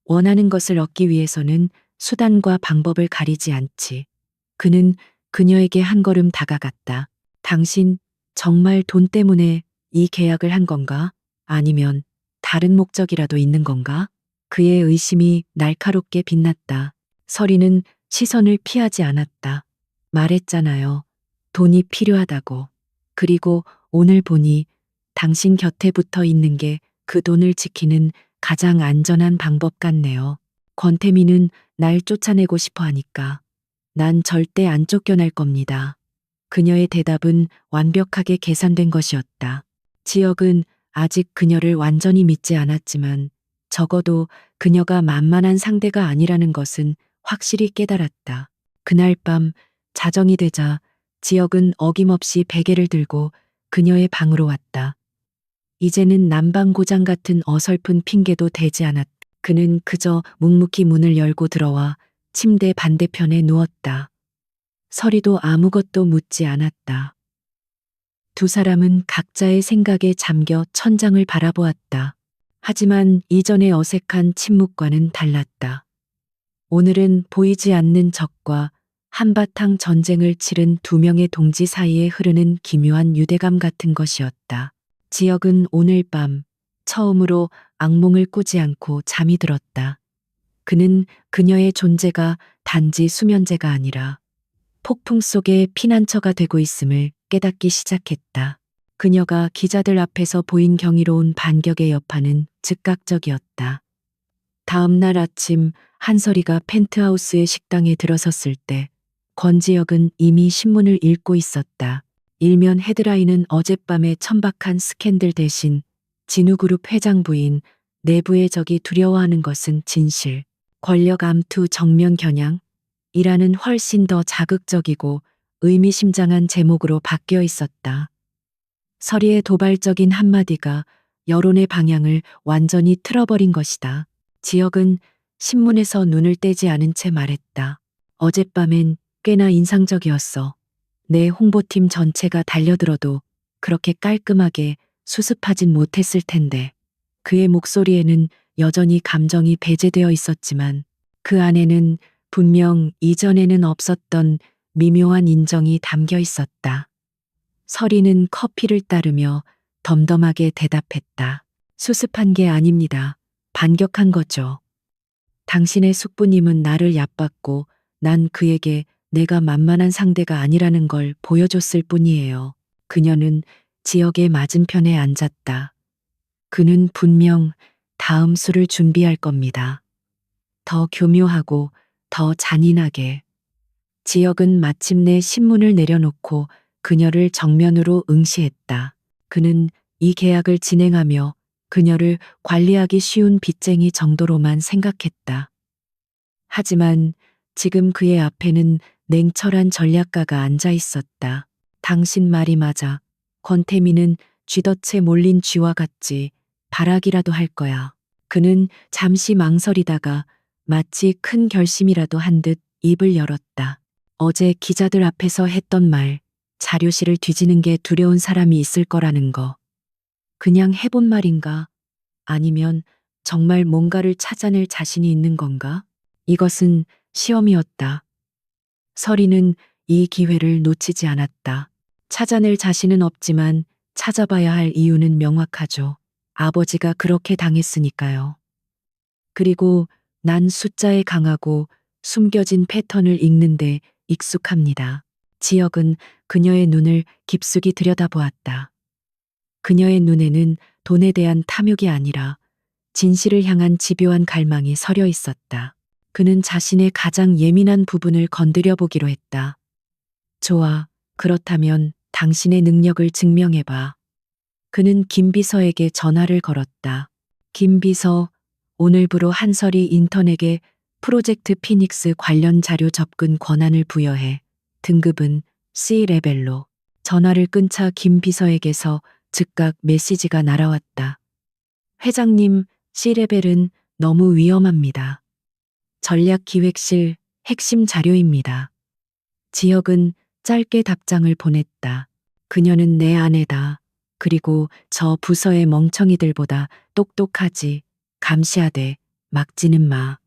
원하는 것을 얻기 위해서는 수단과 방법을 가리지 않지. 그는 그녀에게 한 걸음 다가갔다. 당신 정말 돈 때문에 이 계약을 한 건가? 아니면 다른 목적이라도 있는 건가? 그의 의심이 날카롭게 빛났다. 서리는 시선을 피하지 않았다. 말했잖아요. 돈이 필요하다고. 그리고 오늘 보니 당신 곁에 붙어 있는 게 그 돈을 지키는 가장 안전한 방법 같네요. 권태민은 날 쫓아내고 싶어 하니까. 난 절대 안 쫓겨날 겁니다. 그녀의 대답은 완벽하게 계산된 것이었다. 지역은 아직 그녀를 완전히 믿지 않았지만 적어도 그녀가 만만한 상대가 아니라는 것은 확실히 깨달았다. 그날 밤 자정이 되자 지역은 어김없이 베개를 들고 그녀의 방으로 왔다. 이제는 난방 고장 같은 어설픈 핑계도 되지 않았다. 그는 그저 묵묵히 문을 열고 들어와 침대 반대편에 누웠다. 서리도 아무것도 묻지 않았다. 두 사람은 각자의 생각에 잠겨 천장을 바라보았다. 하지만 이전의 어색한 침묵과는 달랐다. 오늘은 보이지 않는 적과 한바탕 전쟁을 치른 두 명의 동지 사이에 흐르는 기묘한 유대감 같은 것이었다. 지역은 오늘 밤 처음으로 악몽을 꾸지 않고 잠이 들었다. 그는 그녀의 존재가 단지 수면제가 아니라 폭풍 속의 피난처가 되고 있음을 깨닫기 시작했다. 그녀가 기자들 앞에서 보인 경이로운 반격의 여파는 즉각적이었다. 다음 날 아침 한설이가 펜트하우스의 식당에 들어섰을 때 권지혁은 이미 신문을 읽고 있었다. 일면 헤드라인은 어젯밤의 천박한 스캔들 대신 진우그룹 회장 부인 내부의 적이 두려워하는 것은 진실, 권력 암투 정면 겨냥이라는 훨씬 더 자극적이고 의미심장한 제목으로 바뀌어 있었다. 서리의 도발적인 한마디가 여론의 방향을 완전히 틀어버린 것이다. 지역은 신문에서 눈을 떼지 않은 채 말했다. 어젯밤엔 꽤나 인상적이었어. 내 홍보팀 전체가 달려들어도 그렇게 깔끔하게 수습하진 못했을 텐데. 그의 목소리에는 여전히 감정이 배제되어 있었지만 그 안에는 분명 이전에는 없었던 미묘한 인정이 담겨 있었다. 서리는 커피를 따르며 덤덤하게 대답했다. 수습한 게 아닙니다. 반격한 거죠. 당신의 숙부님은 나를 얕봤고 난 그에게 내가 만만한 상대가 아니라는 걸 보여줬을 뿐이에요. 그녀는 지역의 맞은편에 앉았다. 그는 분명 다음 수를 준비할 겁니다. 더 교묘하고 더 잔인하게. 지역은 마침내 신문을 내려놓고 그녀를 정면으로 응시했다. 그는 이 계약을 진행하며 그녀를 관리하기 쉬운 빚쟁이 정도로만 생각했다. 하지만 지금 그의 앞에는 냉철한 전략가가 앉아 있었다. 당신 말이 맞아. 권태민은 쥐덫에 몰린 쥐와 같지. 발악이라도 할 거야. 그는 잠시 망설이다가 마치 큰 결심이라도 한 듯 입을 열었다. 어제 기자들 앞에서 했던 말, 자료실을 뒤지는 게 두려운 사람이 있을 거라는 거. 그냥 해본 말인가? 아니면 정말 뭔가를 찾아낼 자신이 있는 건가? 이것은 시험이었다. 서리는 이 기회를 놓치지 않았다. 찾아낼 자신은 없지만 찾아봐야 할 이유는 명확하죠. 아버지가 그렇게 당했으니까요. 그리고 난 숫자에 강하고 숨겨진 패턴을 읽는데 익숙합니다. 지혁은 그녀의 눈을 깊숙이 들여다보았다. 그녀의 눈에는 돈에 대한 탐욕이 아니라 진실을 향한 집요한 갈망이 서려 있었다. 그는 자신의 가장 예민한 부분을 건드려 보기로 했다. 좋아. 그렇다면 당신의 능력을 증명해봐. 그는 김비서에게 전화를 걸었다. 김비서, 오늘부로 한설이 인턴에게 프로젝트 피닉스 관련 자료 접근 권한을 부여해. 등급은 C레벨로. 전화를 끊자 김비서에게서 즉각 메시지가 날아왔다. 회장님, C레벨은 너무 위험합니다. 전략기획실 핵심 자료입니다. 지혁은 짧게 답장을 보냈다. 그녀는 내 아내다. 그리고 저 부서의 멍청이들보다 똑똑하지. 감시하되 막지는 마.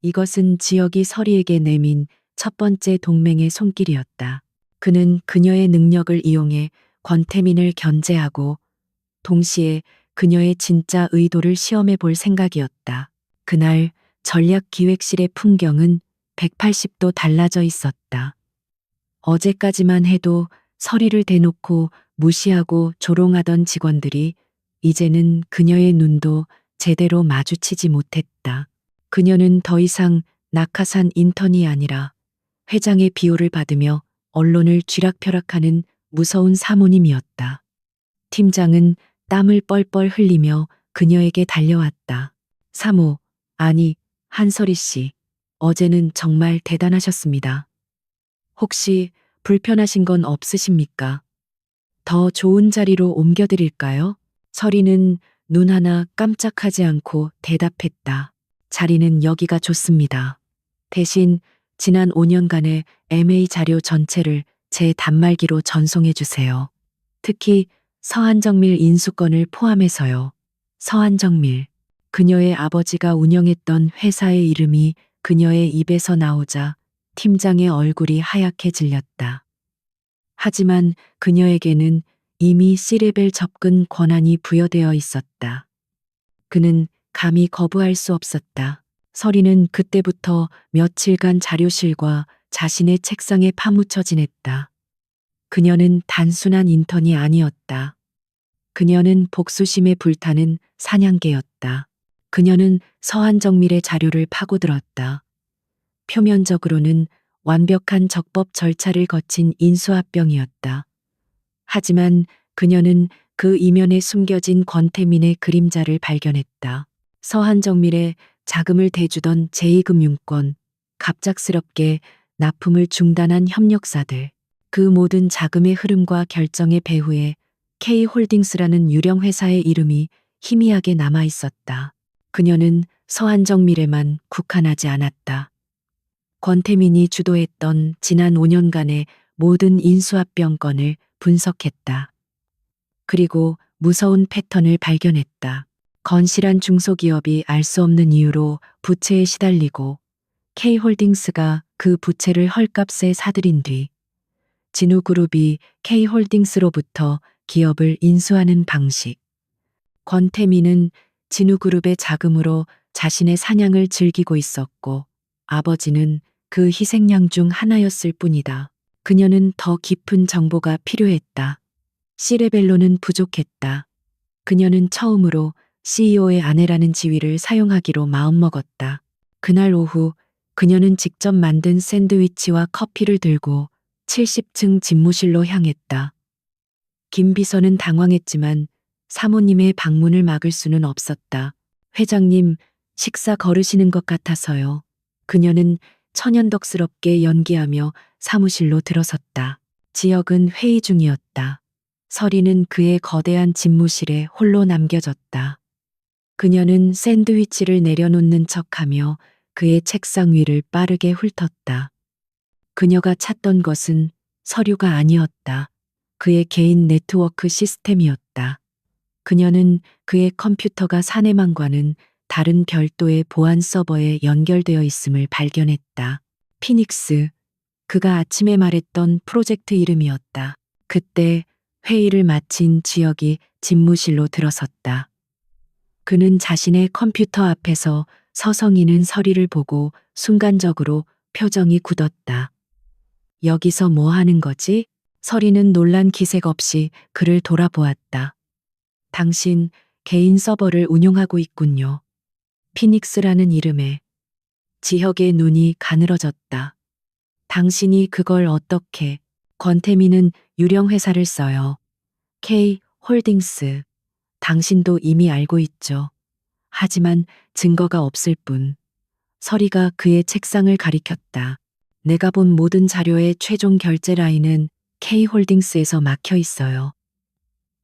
이것은 지혁이 서리에게 내민 첫 번째 동맹의 손길이었다. 그는 그녀의 능력을 이용해 권태민을 견제하고 동시에 그녀의 진짜 의도를 시험해 볼 생각이었다. 그날 전략기획실의 풍경은 180도 달라져 있었다. 어제까지만 해도 서리를 대놓고 무시하고 조롱하던 직원들이 이제는 그녀의 눈도 제대로 마주치지 못했다. 그녀는 더 이상 낙하산 인턴이 아니라 회장의 비호를 받으며 언론을 쥐락펴락하는 무서운 사모님이었다. 팀장은 땀을 뻘뻘 흘리며 그녀에게 달려왔다. 사모, 아니, 한설이 씨, 어제는 정말 대단하셨습니다. 혹시 불편하신 건 없으십니까? 더 좋은 자리로 옮겨드릴까요? 서리는 눈 하나 깜짝하지 않고 대답했다. 자리는 여기가 좋습니다. 대신 지난 5년간의 MA 자료 전체를 제 단말기로 전송해 주세요. 특히 서한정밀 인수권을 포함해서요. 서한정밀. 그녀의 아버지가 운영했던 회사의 이름이 그녀의 입에서 나오자 팀장의 얼굴이 하얗게 질렸다. 하지만 그녀에게는 이미 C레벨 접근 권한이 부여되어 있었다. 그는 감히 거부할 수 없었다. 서리는 그때부터 며칠간 자료실과 자신의 책상에 파묻혀 지냈다. 그녀는 단순한 인턴이 아니었다. 그녀는 복수심에 불타는 사냥개였다. 그녀는 서한정밀의 자료를 파고들었다. 표면적으로는 완벽한 적법 절차를 거친 인수합병이었다. 하지만 그녀는 그 이면에 숨겨진 권태민의 그림자를 발견했다. 서한정밀의 자금을 대주던 제2금융권, 갑작스럽게 납품을 중단한 협력사들, 그 모든 자금의 흐름과 결정의 배후에 K홀딩스라는 유령 회사의 이름이 희미하게 남아 있었다. 그녀는 서한정밀에만 국한하지 않았다. 권태민이 주도했던 지난 5년간의 모든 인수합병 건을 분석했다. 그리고 무서운 패턴을 발견했다. 건실한 중소기업이 알 수 없는 이유로 부채에 시달리고 K홀딩스가 그 부채를 헐값에 사들인 뒤 진우그룹이 K홀딩스로부터 기업을 인수하는 방식. 권태민은 진우그룹의 자금으로 자신의 사냥을 즐기고 있었고 아버지는 그 희생양 중 하나였을 뿐이다. 그녀는 더 깊은 정보가 필요했다. C레벨로는 부족했다. 그녀는 처음으로 CEO의 아내라는 지위를 사용하기로 마음먹었다. 그날 오후 그녀는 직접 만든 샌드위치와 커피를 들고 70층 집무실로 향했다. 김 비서는 당황했지만 사모님의 방문을 막을 수는 없었다. 회장님, 식사 거르시는 것 같아서요. 그녀는 천연덕스럽게 연기하며 사무실로 들어섰다. 지혁은 회의 중이었다. 서리는 그의 거대한 집무실에 홀로 남겨졌다. 그녀는 샌드위치를 내려놓는 척하며 그의 책상 위를 빠르게 훑었다. 그녀가 찾던 것은 서류가 아니었다. 그의 개인 네트워크 시스템이었다. 그녀는 그의 컴퓨터가 사내망과는 다른 별도의 보안 서버에 연결되어 있음을 발견했다. 피닉스, 그가 아침에 말했던 프로젝트 이름이었다. 그때 회의를 마친 지혁이 집무실로 들어섰다. 그는 자신의 컴퓨터 앞에서 서성이는 서리를 보고 순간적으로 표정이 굳었다. 여기서 뭐 하는 거지? 서리는 놀란 기색 없이 그를 돌아보았다. 당신 개인 서버를 운용하고 있군요. 피닉스라는 이름에 지혁의 눈이 가늘어졌다. 당신이 그걸 어떻게? 권태민은 유령 회사를 써요. K 홀딩스. 당신도 이미 알고 있죠. 하지만 증거가 없을 뿐. 서리가 그의 책상을 가리켰다. 내가 본 모든 자료의 최종 결제 라인은 K홀딩스에서 막혀 있어요.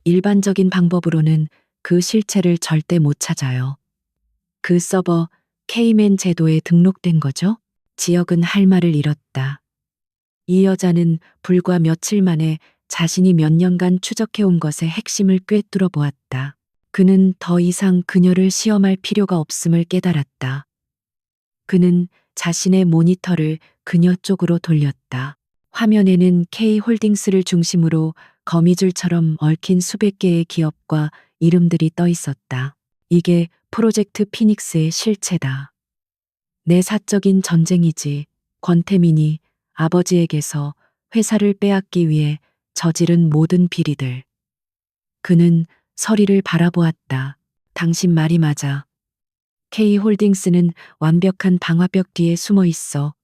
일반적인 방법으로는 그 실체를 절대 못 찾아요. 그 서버 K맨 제도에 등록된 거죠? 지역은 할 말을 잃었다. 이 여자는 불과 며칠 만에 자신이 몇 년간 추적해온 것의 핵심을 꿰뚫어 보았다. 그는 더 이상 그녀를 시험할 필요가 없음을 깨달았다. 그는 자신의 모니터를 그녀 쪽으로 돌렸다. 화면에는 K홀딩스를 중심으로 거미줄처럼 얽힌 수백 개의 기업과 이름들이 떠 있었다. 이게 프로젝트 피닉스의 실체다. 내 사적인 전쟁이지. 권태민이 아버지에게서 회사를 빼앗기 위해 저지른 모든 비리들. 그는 서리를 바라보았다. 당신 말이 맞아. K홀딩스는 완벽한 방화벽 뒤에 숨어 있어.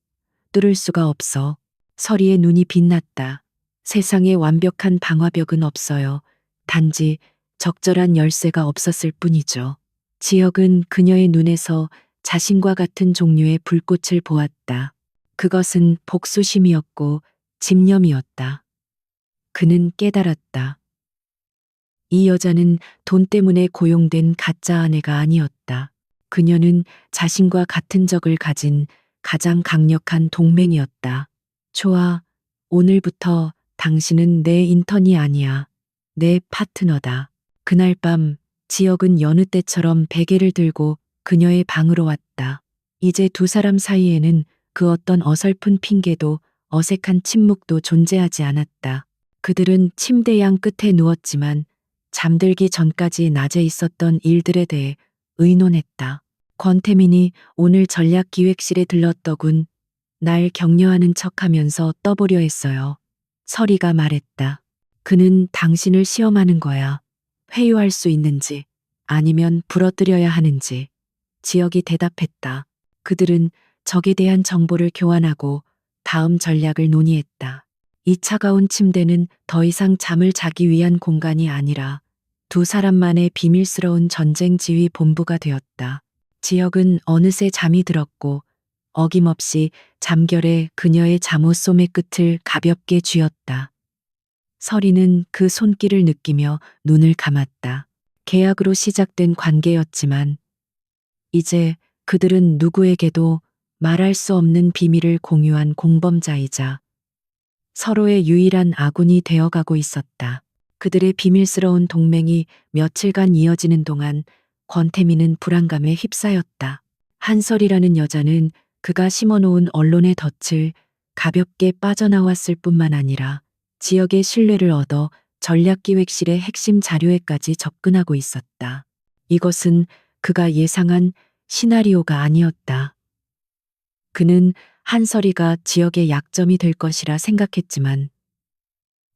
뚫을 수가 없어. 서리의 눈이 빛났다. 세상에 완벽한 방화벽은 없어요. 단지 적절한 열쇠가 없었을 뿐이죠. 지역은 그녀의 눈에서 자신과 같은 종류의 불꽃을 보았다. 그것은 복수심이었고 집념이었다. 그는 깨달았다. 이 여자는 돈 때문에 고용된 가짜 아내가 아니었다. 그녀는 자신과 같은 적을 가진 가장 강력한 동맹이었다. 좋아. 오늘부터 당신은 내 인턴이 아니야. 내 파트너다. 그날 밤 지역은 여느 때처럼 베개를 들고 그녀의 방으로 왔다. 이제 두 사람 사이에는 그 어떤 어설픈 핑계도 어색한 침묵도 존재하지 않았다. 그들은 침대 양 끝에 누웠지만 잠들기 전까지 낮에 있었던 일들에 대해 의논했다. 권태민이 오늘 전략기획실에 들렀더군. 날 격려하는 척하면서 떠보려 했어요. 서리가 말했다. 그는 당신을 시험하는 거야. 회유할 수 있는지 아니면 부러뜨려야 하는지. 지역이 대답했다. 그들은 적에 대한 정보를 교환하고 다음 전략을 논의했다. 이 차가운 침대는 더 이상 잠을 자기 위한 공간이 아니라 두 사람만의 비밀스러운 전쟁 지휘 본부가 되었다. 지역은 어느새 잠이 들었고 어김없이 잠결에 그녀의 잠옷 소매 끝을 가볍게 쥐었다. 서리는 그 손길을 느끼며 눈을 감았다. 계약으로 시작된 관계였지만 이제 그들은 누구에게도 말할 수 없는 비밀을 공유한 공범자이자 서로의 유일한 아군이 되어가고 있었다. 그들의 비밀스러운 동맹이 며칠간 이어지는 동안 권태민은 불안감에 휩싸였다. 한설이라는 여자는 그가 심어놓은 언론의 덫을 가볍게 빠져나왔을 뿐만 아니라 지역의 신뢰를 얻어 전략기획실의 핵심 자료에까지 접근하고 있었다. 이것은 그가 예상한 시나리오가 아니었다. 그는 한설이가 지역의 약점이 될 것이라 생각했지만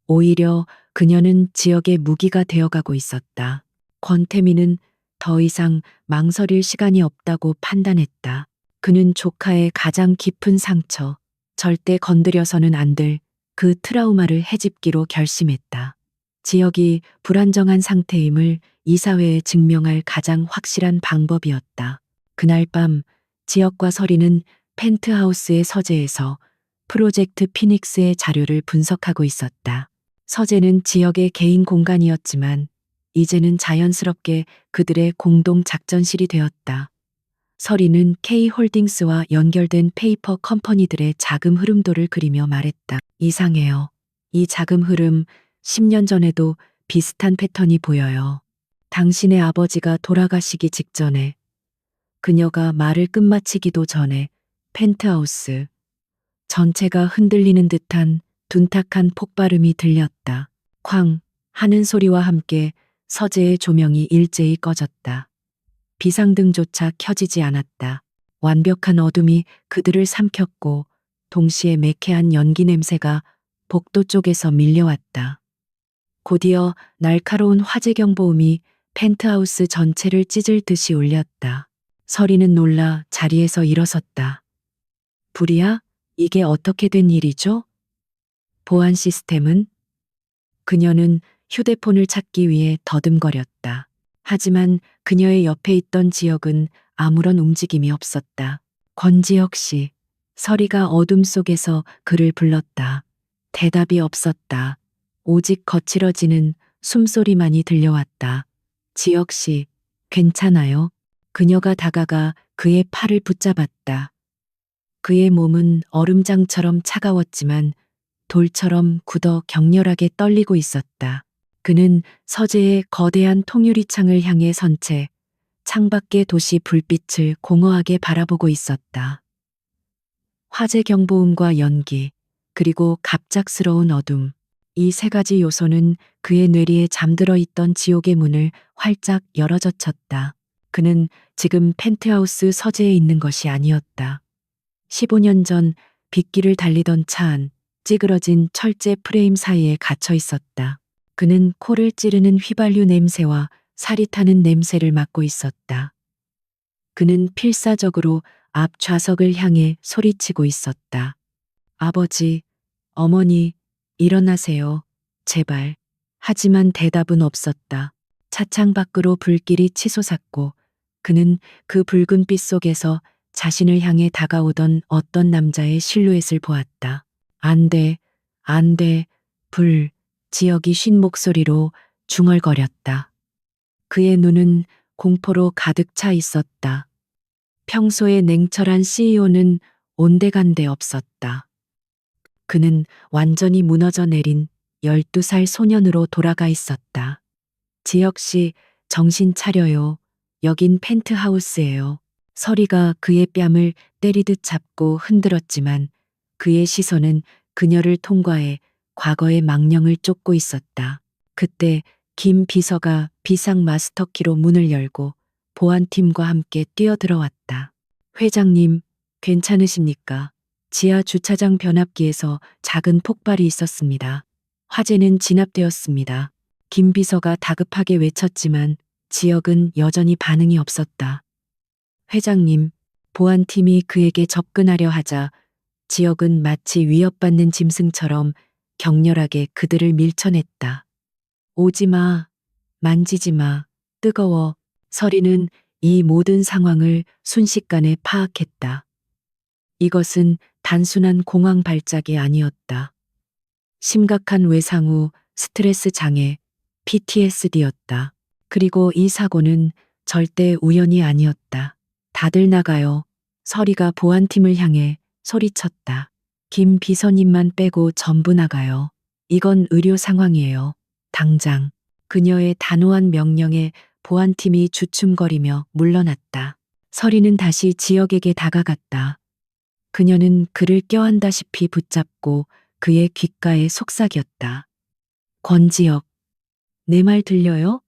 오히려 그녀는 지역의 무기가 되어가고 있었다. 권태민은 더 이상 망설일 시간이 없다고 판단했다. 그는 조카의 가장 깊은 상처, 절대 건드려서는 안 될 그 트라우마를 헤집기로 결심했다. 지역이 불안정한 상태임을 이사회에 증명할 가장 확실한 방법이었다. 그날 밤 지역과 서리는 펜트하우스의 서재에서 프로젝트 피닉스의 자료를 분석하고 있었다. 서재는 지역의 개인 공간이었지만 이제는 자연스럽게 그들의 공동 작전실이 되었다. 서리는 K홀딩스와 연결된 페이퍼 컴퍼니들의 자금 흐름도를 그리며 말했다. 이상해요. 이 자금 흐름 10년 전에도 비슷한 패턴이 보여요. 당신의 아버지가 돌아가시기 직전에 그녀가 말을 끝마치기도 전에 펜트하우스 전체가 흔들리는 듯한 둔탁한 폭발음이 들렸다. 쾅 하는 소리와 함께 서재의 조명이 일제히 꺼졌다. 비상등조차 켜지지 않았다. 완벽한 어둠이 그들을 삼켰고 동시에 매캐한 연기 냄새가 복도 쪽에서 밀려왔다. 곧이어 날카로운 화재 경보음이 펜트하우스 전체를 찢을 듯이 울렸다. 서리는 놀라 자리에서 일어섰다. 불이야? 이게 어떻게 된 일이죠? 보안 시스템은? 그녀는 휴대폰을 찾기 위해 더듬거렸다. 하지만 그녀의 옆에 있던 지역은 아무런 움직임이 없었다. 권지혁 씨. 서리가 어둠 속에서 그를 불렀다. 대답이 없었다. 오직 거칠어지는 숨소리만이 들려왔다. 지혁 씨, 괜찮아요? 그녀가 다가가 그의 팔을 붙잡았다. 그의 몸은 얼음장처럼 차가웠지만 돌처럼 굳어 격렬하게 떨리고 있었다. 그는 서재의 거대한 통유리창을 향해 선 채 창밖의 도시 불빛을 공허하게 바라보고 있었다. 화재 경보음과 연기, 그리고 갑작스러운 어둠. 이 세 가지 요소는 그의 뇌리에 잠들어 있던 지옥의 문을 활짝 열어젖혔다. 그는 지금 펜트하우스 서재에 있는 것이 아니었다. 15년 전 빗길을 달리던 차 안, 찌그러진 철제 프레임 사이에 갇혀 있었다. 그는 코를 찌르는 휘발유 냄새와 살이 타는 냄새를 맡고 있었다. 그는 필사적으로 앞 좌석을 향해 소리치고 있었다. 아버지, 어머니, 일어나세요. 제발. 하지만 대답은 없었다. 차창 밖으로 불길이 치솟았고 그는 그 붉은 빛 속에서 자신을 향해 다가오던 어떤 남자의 실루엣을 보았다. 안 돼, 안 돼, 불. 지역이 쉰 목소리로 중얼거렸다. 그의 눈은 공포로 가득 차 있었다. 평소에 냉철한 CEO는 온데간데 없었다. 그는 완전히 무너져 내린 12살 소년으로 돌아가 있었다. 지혁 씨, 정신 차려요. 여긴 펜트하우스예요. 서리가 그의 뺨을 때리듯 잡고 흔들었지만 그의 시선은 그녀를 통과해 과거의 망령을 쫓고 있었다. 그때 김 비서가 비상 마스터키로 문을 열고 보안팀과 함께 뛰어들어왔다. 회장님, 괜찮으십니까? 지하 주차장 변압기에서 작은 폭발이 있었습니다. 화재는 진압되었습니다. 김 비서가 다급하게 외쳤지만 지역은 여전히 반응이 없었다. 회장님, 보안팀이 그에게 접근하려 하자 지역은 마치 위협받는 짐승처럼 격렬하게 그들을 밀쳐냈다. 오지 마, 만지지 마, 뜨거워. 서리는 이 모든 상황을 순식간에 파악했다. 이것은 단순한 공황 발작이 아니었다. 심각한 외상 후 스트레스 장애, PTSD였다. 그리고 이 사고는 절대 우연이 아니었다. 다들 나가요. 서리가 보안팀을 향해 소리쳤다. 김 비서님만 빼고 전부 나가요. 이건 의료 상황이에요. 당장. 그녀의 단호한 명령에 보안팀이 주춤거리며 물러났다. 서리는 다시 지역에게 다가갔다. 그녀는 그를 껴안다시피 붙잡고 그의 귓가에 속삭였다. 권지혁, 내 말 들려요?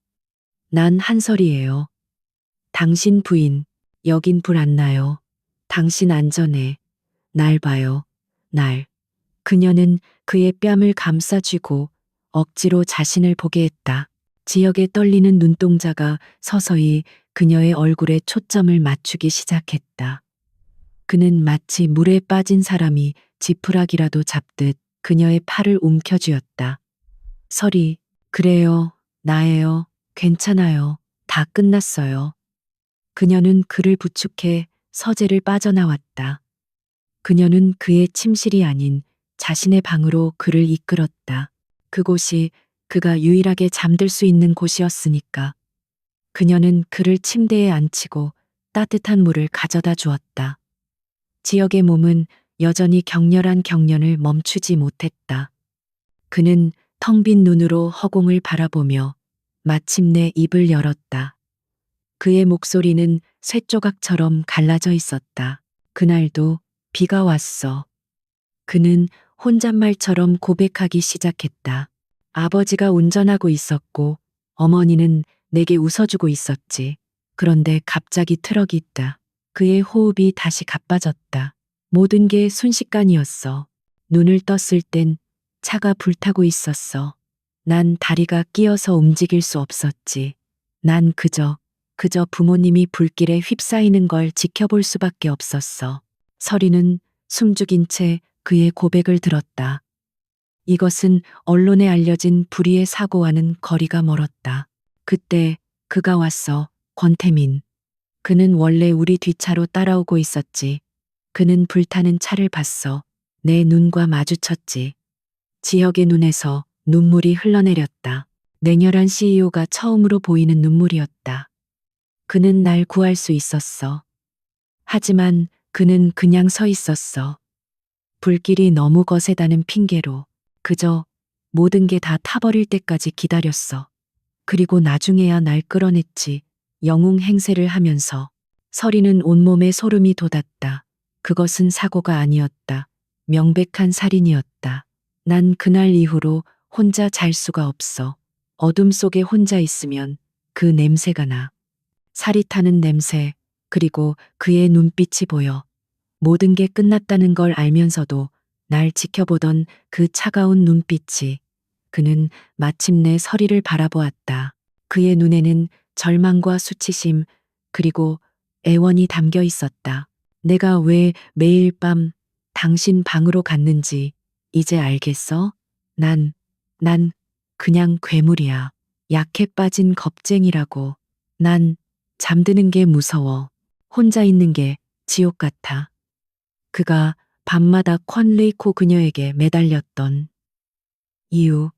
난 한설이에요. 당신 부인, 여긴 불 안 나요. 당신 안전해. 날 봐요. 날. 그녀는 그의 뺨을 감싸쥐고 억지로 자신을 보게 했다. 지역에 떨리는 눈동자가 서서히 그녀의 얼굴에 초점을 맞추기 시작했다. 그는 마치 물에 빠진 사람이 지푸라기라도 잡듯 그녀의 팔을 움켜쥐었다. 설이, 그래요, 나예요, 괜찮아요, 다 끝났어요. 그녀는 그를 부축해 서재를 빠져나왔다. 그녀는 그의 침실이 아닌 자신의 방으로 그를 이끌었다. 그곳이 그가 유일하게 잠들 수 있는 곳이었으니까. 그녀는 그를 침대에 앉히고 따뜻한 물을 가져다 주었다. 지역의 몸은 여전히 격렬한 경련을 멈추지 못했다. 그는 텅 빈 눈으로 허공을 바라보며 마침내 입을 열었다. 그의 목소리는 쇳조각처럼 갈라져 있었다. 그날도 비가 왔어. 그는 혼잣말처럼 고백하기 시작했다. 아버지가 운전하고 있었고 어머니는 내게 웃어주고 있었지. 그런데 갑자기 트럭이 있다. 그의 호흡이 다시 가빠졌다. 모든 게 순식간이었어. 눈을 떴을 땐 차가 불타고 있었어. 난 다리가 끼어서 움직일 수 없었지. 난 그저 부모님이 불길에 휩싸이는 걸 지켜볼 수밖에 없었어. 서리는 숨죽인 채 그의 고백을 들었다. 이것은 언론에 알려진 불의의 사고와는 거리가 멀었다. 그때 그가 왔어, 권태민. 그는 원래 우리 뒷차로 따라오고 있었지. 그는 불타는 차를 봤어. 내 눈과 마주쳤지. 지혁의 눈에서 눈물이 흘러내렸다. 냉혈한 CEO가 처음으로 보이는 눈물이었다. 그는 날 구할 수 있었어. 하지만 그는 그냥 서 있었어. 불길이 너무 거세다는 핑계로 그저 모든 게 다 타버릴 때까지 기다렸어. 그리고 나중에야 날 끌어냈지. 영웅 행세를 하면서. 서리는 온몸에 소름이 돋았다. 그것은 사고가 아니었다. 명백한 살인이었다. 난 그날 이후로 혼자 잘 수가 없어. 어둠 속에 혼자 있으면 그 냄새가 나. 살이 타는 냄새, 그리고 그의 눈빛이 보여. 모든 게 끝났다는 걸 알면서도 날 지켜보던 그 차가운 눈빛이. 그는 마침내 서리를 바라보았다. 그의 눈에는 절망과 수치심, 그리고 애원이 담겨 있었다. 내가 왜 매일 밤 당신 방으로 갔는지 이제 알겠어? 난 그냥 괴물이야. 약해 빠진 겁쟁이라고. 난 잠드는 게 무서워. 혼자 있는 게 지옥 같아. 그가 밤마다 콘레이코 그녀에게 매달렸던 이유.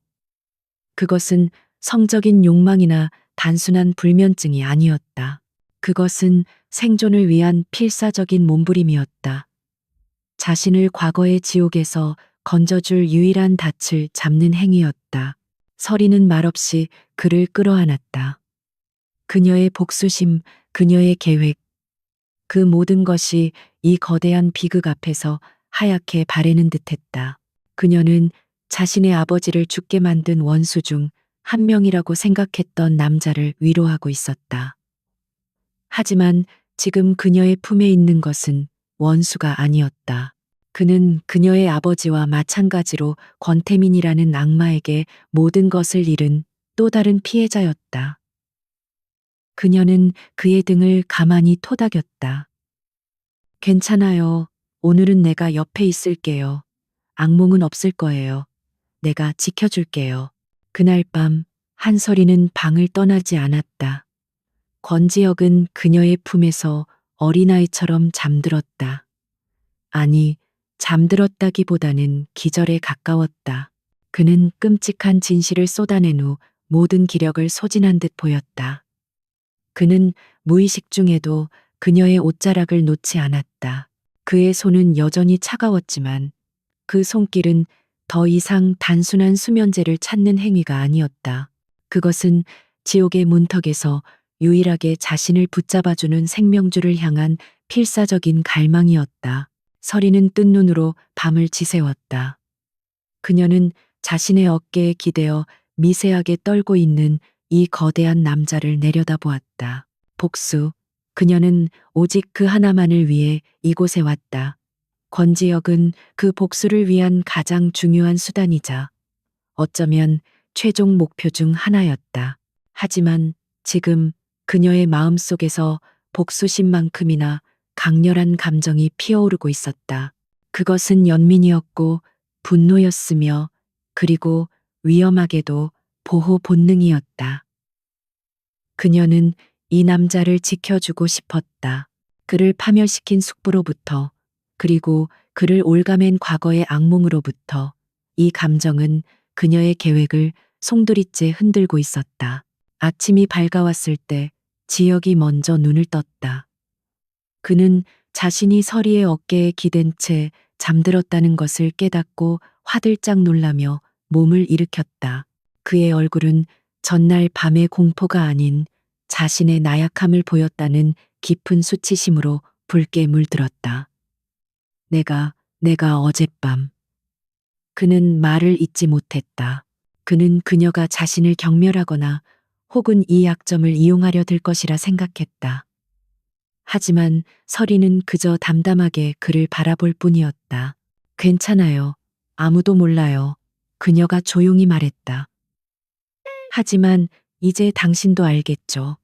그것은 성적인 욕망이나 단순한 불면증이 아니었다. 그것은 생존을 위한 필사적인 몸부림이었다. 자신을 과거의 지옥에서 건져줄 유일한 닻을 잡는 행위였다. 서리는 말없이 그를 끌어안았다. 그녀의 복수심, 그녀의 계획, 그 모든 것이 이 거대한 비극 앞에서 하얗게 바래는 듯했다. 그녀는 자신의 아버지를 죽게 만든 원수 중 한 명이라고 생각했던 남자를 위로하고 있었다. 하지만 지금 그녀의 품에 있는 것은 원수가 아니었다. 그는 그녀의 아버지와 마찬가지로 권태민이라는 악마에게 모든 것을 잃은 또 다른 피해자였다. 그녀는 그의 등을 가만히 토닥였다. 괜찮아요. 오늘은 내가 옆에 있을게요. 악몽은 없을 거예요. 내가 지켜줄게요. 그날 밤 한설이는 방을 떠나지 않았다. 권지혁은 그녀의 품에서 어린아이처럼 잠들었다. 아니, 잠들었다기보다는 기절에 가까웠다. 그는 끔찍한 진실을 쏟아낸 후 모든 기력을 소진한 듯 보였다. 그는 무의식 중에도 그녀의 옷자락을 놓지 않았다. 그의 손은 여전히 차가웠지만 그 손길은 더 이상 단순한 수면제를 찾는 행위가 아니었다. 그것은 지옥의 문턱에서 유일하게 자신을 붙잡아주는 생명줄을 향한 필사적인 갈망이었다. 서리는 뜬 눈으로 밤을 지새웠다. 그녀는 자신의 어깨에 기대어 미세하게 떨고 있는 이 거대한 남자를 내려다보았다. 복수. 그녀는 오직 그 하나만을 위해 이곳에 왔다. 권지혁은 그 복수를 위한 가장 중요한 수단이자 어쩌면 최종 목표 중 하나였다. 하지만 지금 그녀의 마음속에서 복수심만큼이나 강렬한 감정이 피어오르고 있었다. 그것은 연민이었고 분노였으며 그리고 위험하게도 보호 본능이었다. 그녀는 이 남자를 지켜주고 싶었다. 그를 파멸시킨 숙부로부터, 그리고 그를 올가맨 과거의 악몽으로부터. 이 감정은 그녀의 계획을 송두리째 흔들고 있었다. 아침이 밝아왔을 때 지혁이 먼저 눈을 떴다. 그는 자신이 서리의 어깨에 기댄 채 잠들었다는 것을 깨닫고 화들짝 놀라며 몸을 일으켰다. 그의 얼굴은 전날 밤의 공포가 아닌 자신의 나약함을 보였다는 깊은 수치심으로 붉게 물들었다. 내가 어젯밤. 그는 말을 잇지 못했다. 그는 그녀가 자신을 경멸하거나 혹은 이 약점을 이용하려 들 것이라 생각했다. 하지만 서리는 그저 담담하게 그를 바라볼 뿐이었다. 괜찮아요. 아무도 몰라요. 그녀가 조용히 말했다. 하지만 이제 당신도 알겠죠.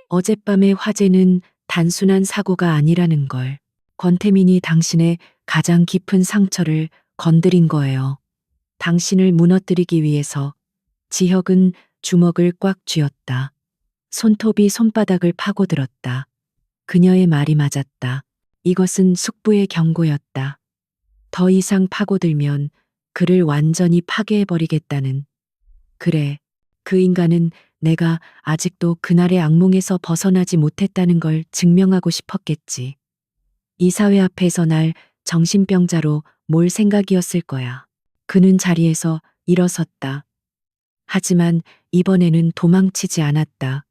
어젯밤의 화재는 단순한 사고가 아니라는 걸. 권태민이 당신의 가장 깊은 상처를 건드린 거예요. 당신을 무너뜨리기 위해서. 지혁은 주먹을 꽉 쥐었다. 손톱이 손바닥을 파고들었다. 그녀의 말이 맞았다. 이것은 숙부의 경고였다. 더 이상 파고들면 그를 완전히 파괴해버리겠다는. 그래, 그 인간은 내가 아직도 그날의 악몽에서 벗어나지 못했다는 걸 증명하고 싶었겠지. 이사회 앞에서 날 정신병자로 몰 생각이었을 거야. 그는 자리에서 일어섰다. 하지만 이번에는 도망치지 않았다.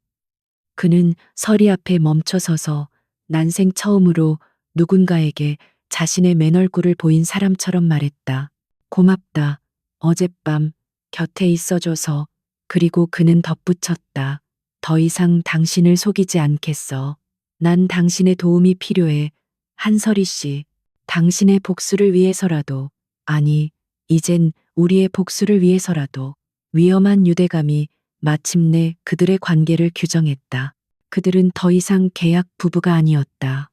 그는 서리 앞에 멈춰서서 난생 처음으로 누군가에게 자신의 맨얼굴을 보인 사람처럼 말했다. 고맙다. 어젯밤 곁에 있어줘서. 그리고 그는 덧붙였다. 더 이상 당신을 속이지 않겠어. 난 당신의 도움이 필요해. 한설이 씨, 당신의 복수를 위해서라도, 아니, 이젠 우리의 복수를 위해서라도. 위험한 유대감이 마침내 그들의 관계를 규정했다. 그들은 더 이상 계약 부부가 아니었다.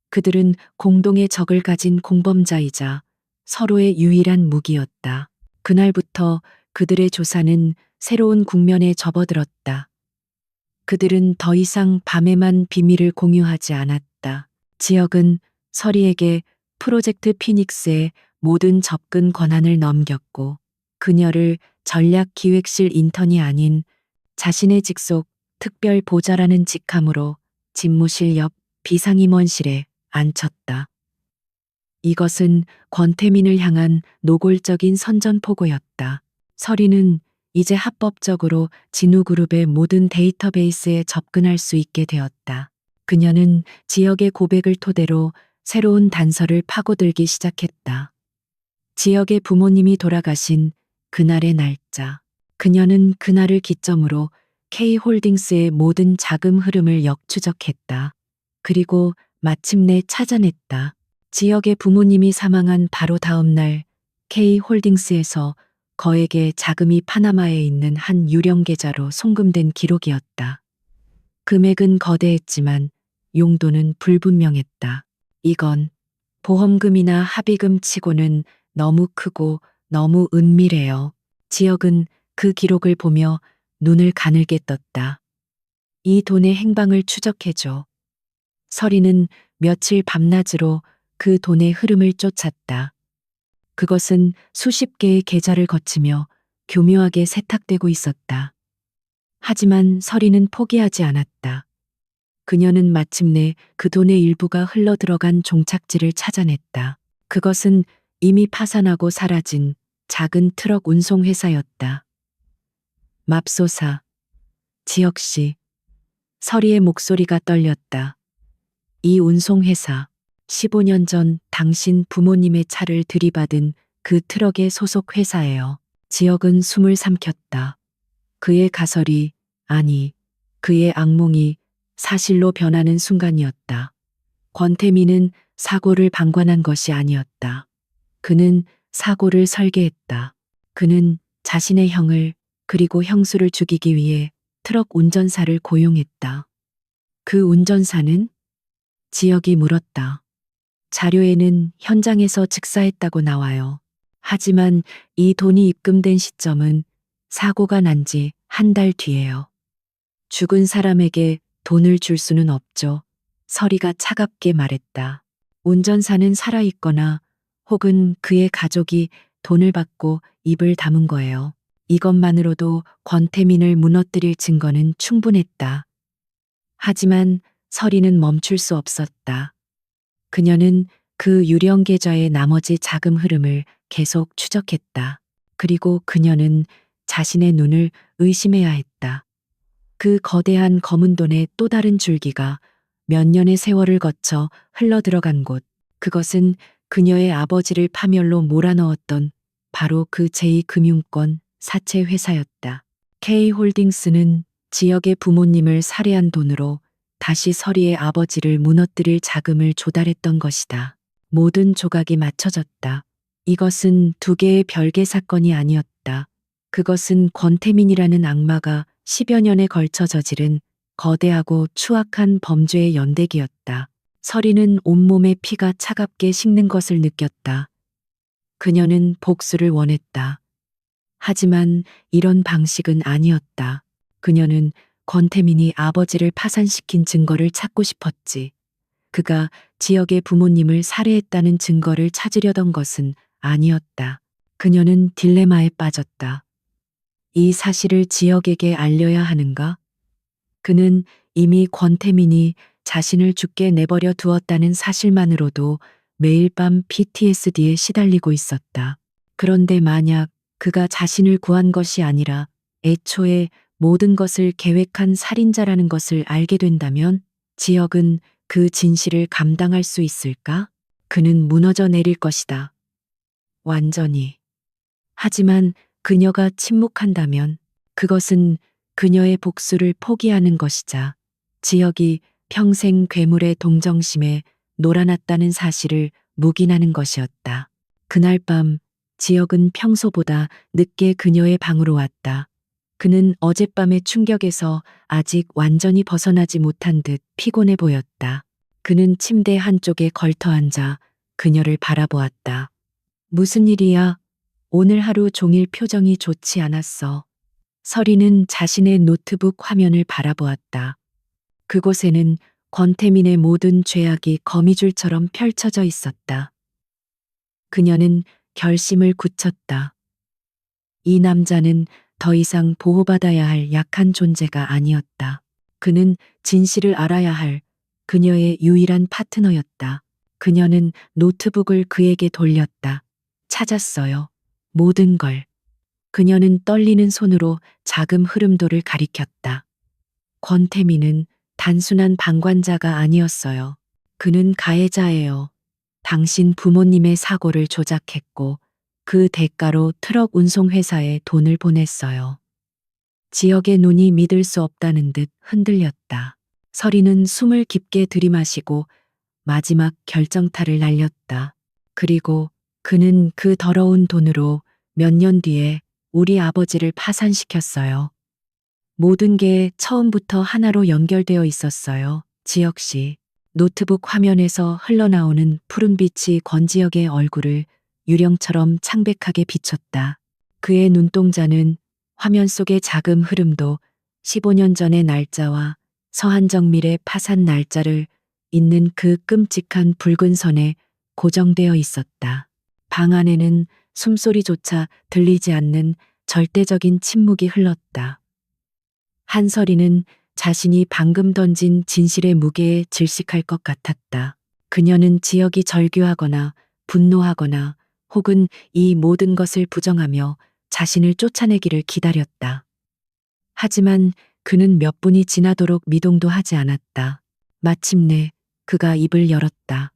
그들은 공동의 적을 가진 공범자이자 서로의 유일한 무기였다. 그날부터 그들의 조사는 새로운 국면에 접어들었다. 그들은 더 이상 밤에만 비밀을 공유하지 않았다. 지혁은 서리에게 프로젝트 피닉스의 모든 접근 권한을 넘겼고 그녀를 전략기획실 인턴이 아닌 자신의 직속 특별 보좌라는 직함으로 집무실 옆 비상임원실에 앉혔다. 이것은 권태민을 향한 노골적인 선전포고였다. 서리는 이제 합법적으로 진우그룹의 모든 데이터베이스에 접근할 수 있게 되었다. 그녀는 지역의 고백을 토대로 새로운 단서를 파고들기 시작했다. 지역의 부모님이 돌아가신 그날의 날짜. 그녀는 그날을 기점으로 K홀딩스의 모든 자금 흐름을 역추적했다. 그리고 마침내 찾아냈다. 지역의 부모님이 사망한 바로 다음 날 K홀딩스에서 거액의 자금이 파나마에 있는 한 유령 계좌로 송금된 기록이었다. 금액은 거대했지만 용도는 불분명했다. 이건 보험금이나 합의금 치고는 너무 크고 너무 은밀해요. 지역은 그 기록을 보며 눈을 가늘게 떴다. 이 돈의 행방을 추적해줘. 서리는 며칠 밤낮으로 그 돈의 흐름을 쫓았다. 그것은 수십 개의 계좌를 거치며 교묘하게 세탁되고 있었다. 하지만 서리는 포기하지 않았다. 그녀는 마침내 그 돈의 일부가 흘러들어간 종착지를 찾아냈다. 그것은 이미 파산하고 사라진 작은 트럭 운송회사였다. 맙소사. 지혁씨. 서리의 목소리가 떨렸다. 이 운송회사, 15년 전 당신 부모님의 차를 들이받은 그 트럭의 소속 회사예요. 지혁은 숨을 삼켰다. 그의 가설이, 아니, 그의 악몽이 사실로 변하는 순간이었다. 권태민은 사고를 방관한 것이 아니었다. 그는 사고를 설계했다. 그는 자신의 형을 그리고 형수를 죽이기 위해 트럭 운전사를 고용했다. 그 운전사는? 지역이 물었다. 자료에는 현장에서 즉사했다고 나와요. 하지만 이 돈이 입금된 시점은 사고가 난 지 한 달 뒤예요. 죽은 사람에게 돈을 줄 수는 없죠. 서리가 차갑게 말했다. 운전사는 살아있거나 혹은 그의 가족이 돈을 받고 입을 다문 거예요. 이것만으로도 권태민을 무너뜨릴 증거는 충분했다. 하지만 서리는 멈출 수 없었다. 그녀는 그 유령 계좌의 나머지 자금 흐름을 계속 추적했다. 그리고 그녀는 자신의 눈을 의심해야 했다. 그 거대한 검은 돈의 또 다른 줄기가 몇 년의 세월을 거쳐 흘러들어간 곳. 그것은 그녀의 아버지를 파멸로 몰아넣었던 바로 그 제2금융권 사채 회사였다. K홀딩스는 지역의 부모님을 살해한 돈으로 다시 서리의 아버지를 무너뜨릴 자금을 조달했던 것이다. 모든 조각이 맞춰졌다. 이것은 두 개의 별개 사건이 아니었다. 그것은 권태민이라는 악마가 10여 년에 걸쳐 저지른 거대하고 추악한 범죄의 연대기였다. 서리는 온몸에 피가 차갑게 식는 것을 느꼈다. 그녀는 복수를 원했다. 하지만 이런 방식은 아니었다. 그녀는 권태민이 아버지를 파산시킨 증거를 찾고 싶었지. 그가 지역의 부모님을 살해했다는 증거를 찾으려던 것은 아니었다. 그녀는 딜레마에 빠졌다. 이 사실을 지역에게 알려야 하는가? 그는 이미 권태민이 자신을 죽게 내버려 두었다는 사실만으로도 매일 밤 PTSD에 시달리고 있었다. 그런데 만약 그가 자신을 구한 것이 아니라 애초에 모든 것을 계획한 살인자라는 것을 알게 된다면 지역은 그 진실을 감당할 수 있을까? 그는 무너져 내릴 것이다. 완전히. 하지만 그녀가 침묵한다면 그것은 그녀의 복수를 포기하는 것이자 지역이 평생 괴물의 동정심에 놀아났다는 사실을 묵인하는 것이었다. 그날 밤 지역은 평소보다 늦게 그녀의 방으로 왔다. 그는 어젯밤의 충격에서 아직 완전히 벗어나지 못한 듯 피곤해 보였다. 그는 침대 한쪽에 걸터 앉아 그녀를 바라보았다. 무슨 일이야? 오늘 하루 종일 표정이 좋지 않았어. 서리는 자신의 노트북 화면을 바라보았다. 그곳에는 권태민의 모든 죄악이 거미줄처럼 펼쳐져 있었다. 그녀는 결심을 굳혔다. 이 남자는 더 이상 보호받아야 할 약한 존재가 아니었다. 그는 진실을 알아야 할 그녀의 유일한 파트너였다. 그녀는 노트북을 그에게 돌렸다. 찾았어요. 모든 걸. 그녀는 떨리는 손으로 자금 흐름도를 가리켰다. 권태민은 단순한 방관자가 아니었어요. 그는 가해자예요. 당신 부모님의 사고를 조작했고 그 대가로 트럭 운송회사에 돈을 보냈어요. 지역의 눈이 믿을 수 없다는 듯 흔들렸다. 서리는 숨을 깊게 들이마시고 마지막 결정타를 날렸다. 그리고 그는 그 더러운 돈으로 몇 년 뒤에 우리 아버지를 파산시켰어요. 모든 게 처음부터 하나로 연결되어 있었어요. 지역 씨. 노트북 화면에서 흘러나오는 푸른빛이 권지역의 얼굴을 유령처럼 창백하게 비췄다. 그의 눈동자는 화면 속의 자금 흐름도 15년 전의 날짜와 서한정밀의 파산 날짜를 잇는 그 끔찍한 붉은 선에 고정되어 있었다. 방 안에는 숨소리조차 들리지 않는 절대적인 침묵이 흘렀다. 한설이는 자신이 방금 던진 진실의 무게에 질식할 것 같았다. 그녀는 지역이 절규하거나 분노하거나 혹은 이 모든 것을 부정하며 자신을 쫓아내기를 기다렸다. 하지만 그는 몇 분이 지나도록 미동도 하지 않았다. 마침내 그가 입을 열었다.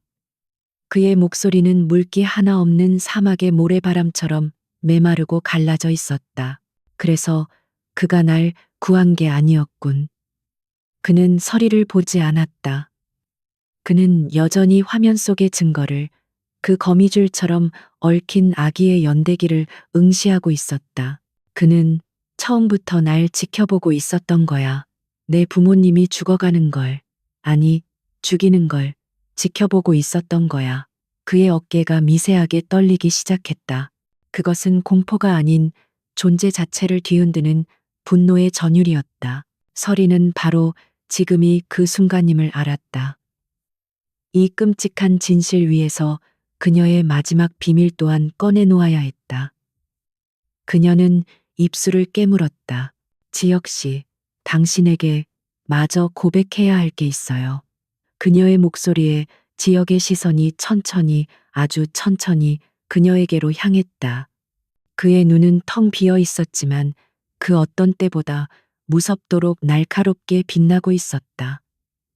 그의 목소리는 물기 하나 없는 사막의 모래바람처럼 메마르고 갈라져 있었다. 그래서 그가 날 구한 게 아니었군. 그는 서리를 보지 않았다. 그는 여전히 화면 속의 증거를 그 거미줄처럼 얽힌 아기의 연대기를 응시하고 있었다. 그는 처음부터 날 지켜보고 있었던 거야. 내 부모님이 죽어가는 걸, 아니, 죽이는 걸 지켜보고 있었던 거야. 그의 어깨가 미세하게 떨리기 시작했다. 그것은 공포가 아닌 존재 자체를 뒤흔드는 분노의 전율이었다. 서리는 바로 지금이 그 순간임을 알았다. 이 끔찍한 진실 위에서 그녀의 마지막 비밀 또한 꺼내놓아야 했다. 그녀는 입술을 깨물었다. 지역 씨, 당신에게 마저 고백해야 할 게 있어요. 그녀의 목소리에 지역의 시선이 천천히, 아주 천천히 그녀에게로 향했다. 그의 눈은 텅 비어 있었지만 그 어떤 때보다 무섭도록 날카롭게 빛나고 있었다.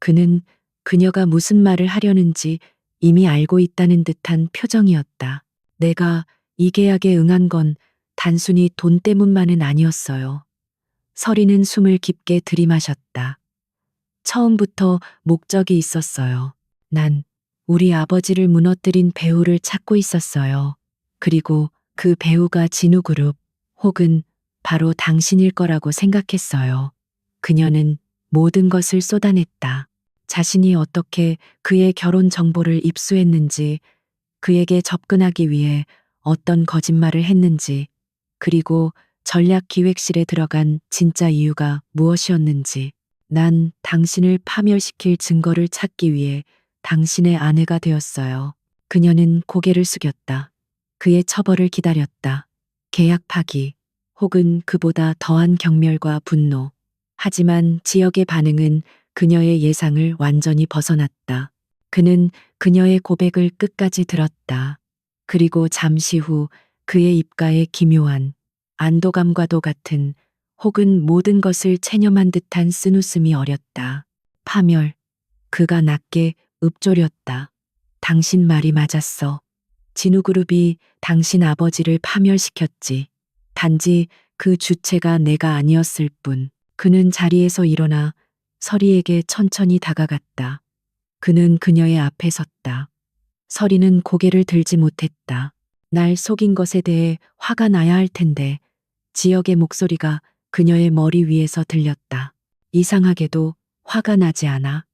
그는 그녀가 무슨 말을 하려는지 이미 알고 있다는 듯한 표정이었다. 내가 이 계약에 응한 건 단순히 돈 때문만은 아니었어요. 서리는 숨을 깊게 들이마셨다. 처음부터 목적이 있었어요. 난 우리 아버지를 무너뜨린 배우를 찾고 있었어요. 그리고 그 배우가 진우그룹 혹은 바로 당신일 거라고 생각했어요. 그녀는 모든 것을 쏟아냈다. 자신이 어떻게 그의 결혼 정보를 입수했는지, 그에게 접근하기 위해 어떤 거짓말을 했는지, 그리고 전략 기획실에 들어간 진짜 이유가 무엇이었는지. 난 당신을 파멸시킬 증거를 찾기 위해 당신의 아내가 되었어요. 그녀는 고개를 숙였다. 그의 처벌을 기다렸다. 계약 파기, 혹은 그보다 더한 경멸과 분노. 하지만 지역의 반응은 그녀의 예상을 완전히 벗어났다. 그는 그녀의 고백을 끝까지 들었다. 그리고 잠시 후 그의 입가에 기묘한 안도감과도 같은, 혹은 모든 것을 체념한 듯한 쓴웃음이 어렸다. 파멸. 그가 낮게 읊조렸다. 당신 말이 맞았어. 진우그룹이 당신 아버지를 파멸시켰지. 단지 그 주체가 내가 아니었을 뿐. 그는 자리에서 일어나 서리에게 천천히 다가갔다. 그는 그녀의 앞에 섰다. 서리는 고개를 들지 못했다. 날 속인 것에 대해 화가 나야 할 텐데, 지역의 목소리가 그녀의 머리 위에서 들렸다. 이상하게도 화가 나지 않아.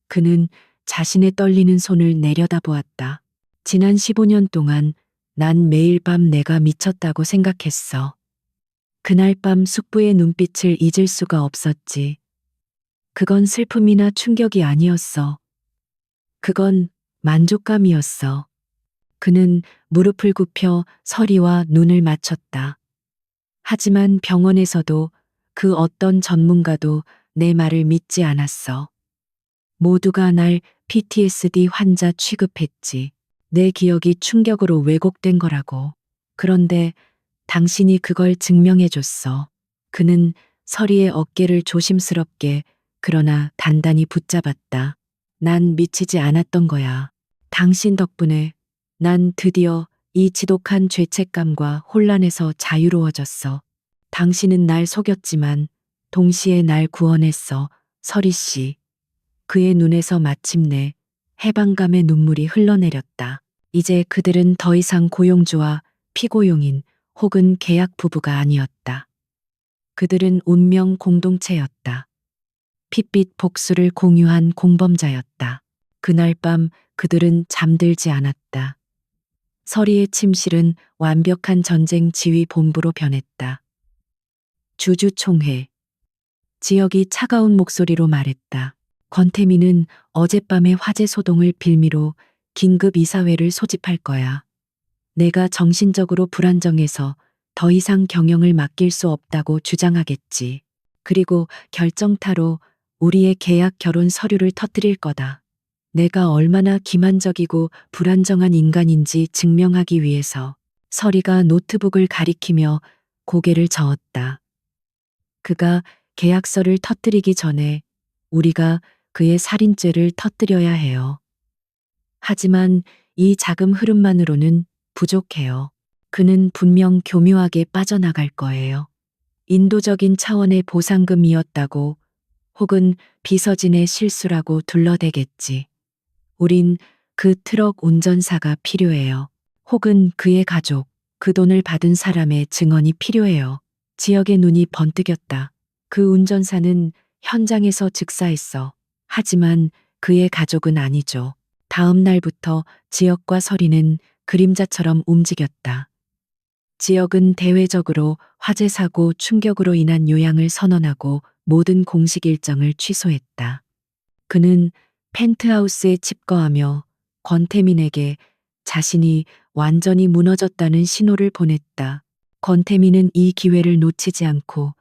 그는 자신의 떨리는 손을 내려다보았다. 지난 15년 동안 난 매일 밤 내가 미쳤다고 생각했어. 그날 밤 숙부의 눈빛을 잊을 수가 없었지. 그건 슬픔이나 충격이 아니었어. 그건 만족감이었어. 그는 무릎을 굽혀 서리와 눈을 맞췄다. 하지만 병원에서도 그 어떤 전문가도 내 말을 믿지 않았어. 모두가 날 PTSD 환자 취급했지. 내 기억이 충격으로 왜곡된 거라고. 그런데 당신이 그걸 증명해줬어. 그는 서리의 어깨를 조심스럽게 그러나 단단히 붙잡았다. 난 미치지 않았던 거야. 당신 덕분에 난 드디어 이 지독한 죄책감과 혼란에서 자유로워졌어. 당신은 날 속였지만 동시에 날 구원했어, 서리 씨. 그의 눈에서 마침내 해방감의 눈물이 흘러내렸다. 이제 그들은 더 이상 고용주와 피고용인 혹은 계약 부부가 아니었다. 그들은 운명 공동체였다. 핏빛 복수를 공유한 공범자였다. 그날 밤 그들은 잠들지 않았다. 서리의 침실은 완벽한 전쟁 지휘 본부로 변했다. 주주총회. 지역이 차가운 목소리로 말했다. 권태민은 어젯밤의 화재 소동을 빌미로 긴급 이사회를 소집할 거야. 내가 정신적으로 불안정해서 더 이상 경영을 맡길 수 없다고 주장하겠지. 그리고 결정타로 우리의 계약 결혼 서류를 터뜨릴 거다. 내가 얼마나 기만적이고 불안정한 인간인지 증명하기 위해서. 서리가 노트북을 가리키며 고개를 저었다. 그가 계약서를 터뜨리기 전에 우리가 그의 살인죄를 터뜨려야 해요. 하지만 이 자금 흐름만으로는 부족해요. 그는 분명 교묘하게 빠져나갈 거예요. 인도적인 차원의 보상금이었다고, 혹은 비서진의 실수라고 둘러대겠지. 우린 그 트럭 운전사가 필요해요. 혹은 그의 가족, 그 돈을 받은 사람의 증언이 필요해요. 지역의 눈이 번뜩였다. 그 운전사는 현장에서 즉사했어. 하지만 그의 가족은 아니죠. 다음 날부터 지역과 서리는 그림자처럼 움직였다. 지역은 대외적으로 화재 사고 충격으로 인한 요양을 선언하고 모든 공식 일정을 취소했다. 그는 펜트하우스에 집거하며 권태민에게 자신이 완전히 무너졌다는 신호를 보냈다. 권태민은 이 기회를 놓치지 않고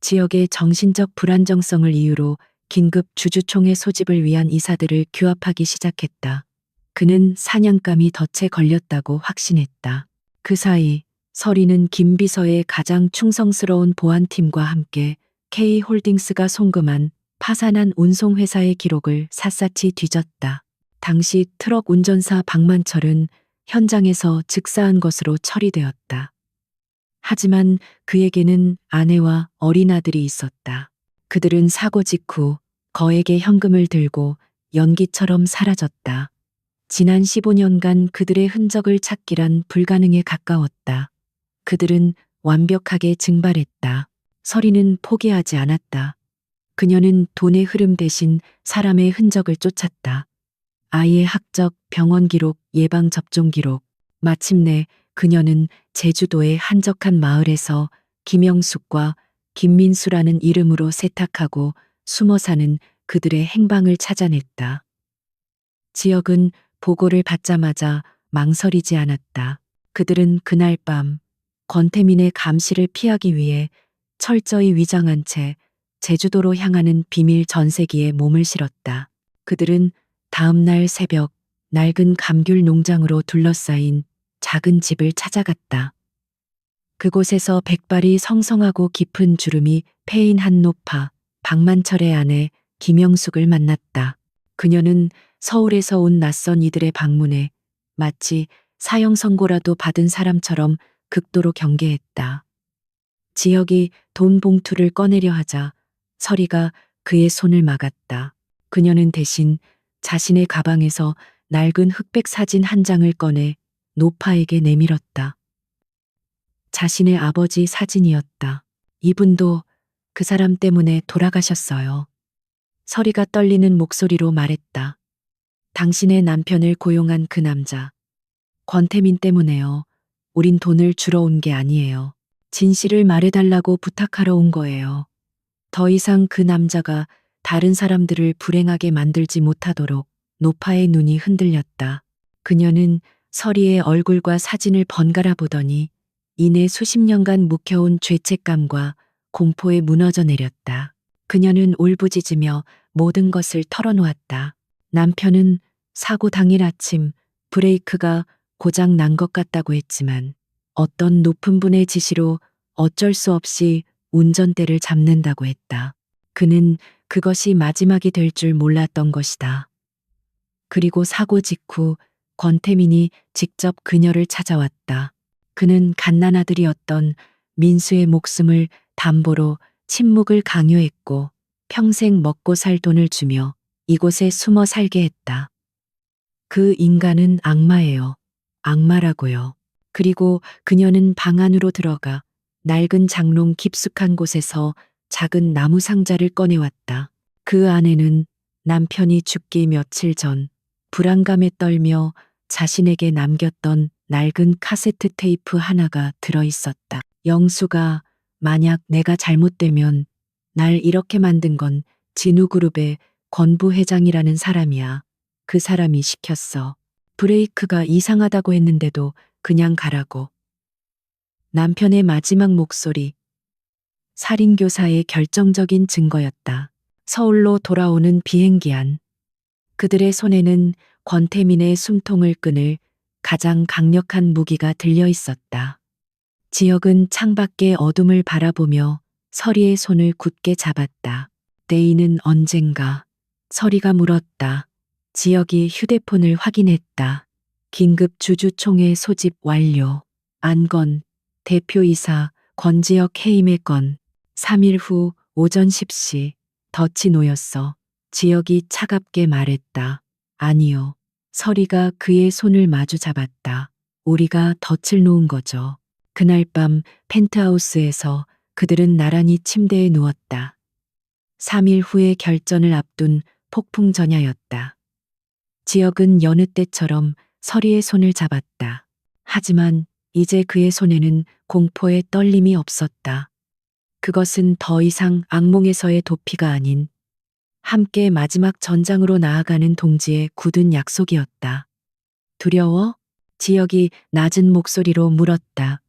지역의 정신적 불안정성을 이유로 긴급 주주총회 소집을 위한 이사들을 규합하기 시작했다. 그는 사냥감이 덫에 걸렸다고 확신했다. 그 사이 서리는 김 비서의 가장 충성스러운 보안팀과 함께 K홀딩스가 송금한 파산한 운송회사의 기록을 샅샅이 뒤졌다. 당시 트럭 운전사 박만철은 현장에서 즉사한 것으로 처리되었다. 하지만 그에게는 아내와 어린 아들이 있었다. 그들은 사고 직후 거액의 현금을 들고 연기처럼 사라졌다. 지난 15년간 그들의 흔적을 찾기란 불가능에 가까웠다. 그들은 완벽하게 증발했다. 서리는 포기하지 않았다. 그녀는 돈의 흐름 대신 사람의 흔적을 쫓았다. 아이의 학적, 병원 기록, 예방 접종 기록. 마침내 그녀는 제주도의 한적한 마을에서 김영숙과 김민수라는 이름으로 세탁하고 숨어 사는 그들의 행방을 찾아냈다. 지역은 보고를 받자마자 망설이지 않았다. 그들은 그날 밤 권태민의 감시를 피하기 위해 철저히 위장한 채 제주도로 향하는 비밀 전세기에 몸을 실었다. 그들은 다음 날 새벽 낡은 감귤 농장으로 둘러싸인 작은 집을 찾아갔다. 그곳에서 백발이 성성하고 깊은 주름이 패인 한 노파 박만철의 아내 김영숙을 만났다. 그녀는 서울에서 온 낯선 이들의 방문에 마치 사형 선고라도 받은 사람처럼 극도로 경계했다. 지혁이 돈 봉투를 꺼내려 하자 서리가 그의 손을 막았다. 그녀는 대신 자신의 가방에서 낡은 흑백 사진 한 장을 꺼내 노파에게 내밀었다. 자신의 아버지 사진이었다. 이분도 그 사람 때문에 돌아가셨어요. 서리가 떨리는 목소리로 말했다. 당신의 남편을 고용한 그 남자. 권태민 때문에요. 우린 돈을 주러 온 게 아니에요. 진실을 말해달라고 부탁하러 온 거예요. 더 이상 그 남자가 다른 사람들을 불행하게 만들지 못하도록. 노파의 눈이 흔들렸다. 그녀는 서리의 얼굴과 사진을 번갈아 보더니 이내 수십 년간 묵혀온 죄책감과 공포에 무너져 내렸다. 그녀는 울부짖으며 모든 것을 털어놓았다. 남편은 사고 당일 아침 브레이크가 고장 난 것 같다고 했지만 어떤 높은 분의 지시로 어쩔 수 없이 운전대를 잡는다고 했다. 그는 그것이 마지막이 될 줄 몰랐던 것이다. 그리고 사고 직후 권태민이 직접 그녀를 찾아왔다. 그는 갓난아들이었던 민수의 목숨을 담보로 침묵을 강요했고 평생 먹고 살 돈을 주며 이곳에 숨어 살게 했다. 그 인간은 악마예요. 악마라고요. 그리고 그녀는 방 안으로 들어가 낡은 장롱 깊숙한 곳에서 작은 나무 상자를 꺼내왔다. 그 안에는 남편이 죽기 며칠 전 불안감에 떨며 자신에게 남겼던 낡은 카세트 테이프 하나가 들어 있었다. 영수가 만약 내가 잘못되면 날 이렇게 만든 건 진우그룹의 권부 회장이라는 사람이야. 그 사람이 시켰어. 브레이크가 이상하다고 했는데도 그냥 가라고. 남편의 마지막 목소리. 살인교사의 결정적인 증거였다. 서울로 돌아오는 비행기 안. 그들의 손에는 권태민의 숨통을 끊을 가장 강력한 무기가 들려 있었다. 지혁은 창밖의 어둠을 바라보며 서리의 손을 굳게 잡았다. 내일은 언젠가. 서리가 물었다. 지혁이 휴대폰을 확인했다. 긴급 주주총회 소집 완료. 안건, 대표이사 권지혁 해임의 건. 3일 후 오전 10시. 덫이 놓였어. 지혁이 차갑게 말했다. 아니요. 서리가 그의 손을 마주 잡았다. 우리가 덫을 놓은 거죠. 그날 밤 펜트하우스에서 그들은 나란히 침대에 누웠다. 3일 후의 결전을 앞둔 폭풍 전야였다. 지혁은 여느 때처럼 서리의 손을 잡았다. 하지만 이제 그의 손에는 공포의 떨림이 없었다. 그것은 더 이상 악몽에서의 도피가 아닌 함께 마지막 전장으로 나아가는 동지의 굳은 약속이었다. 두려워? 지혁이 낮은 목소리로 물었다.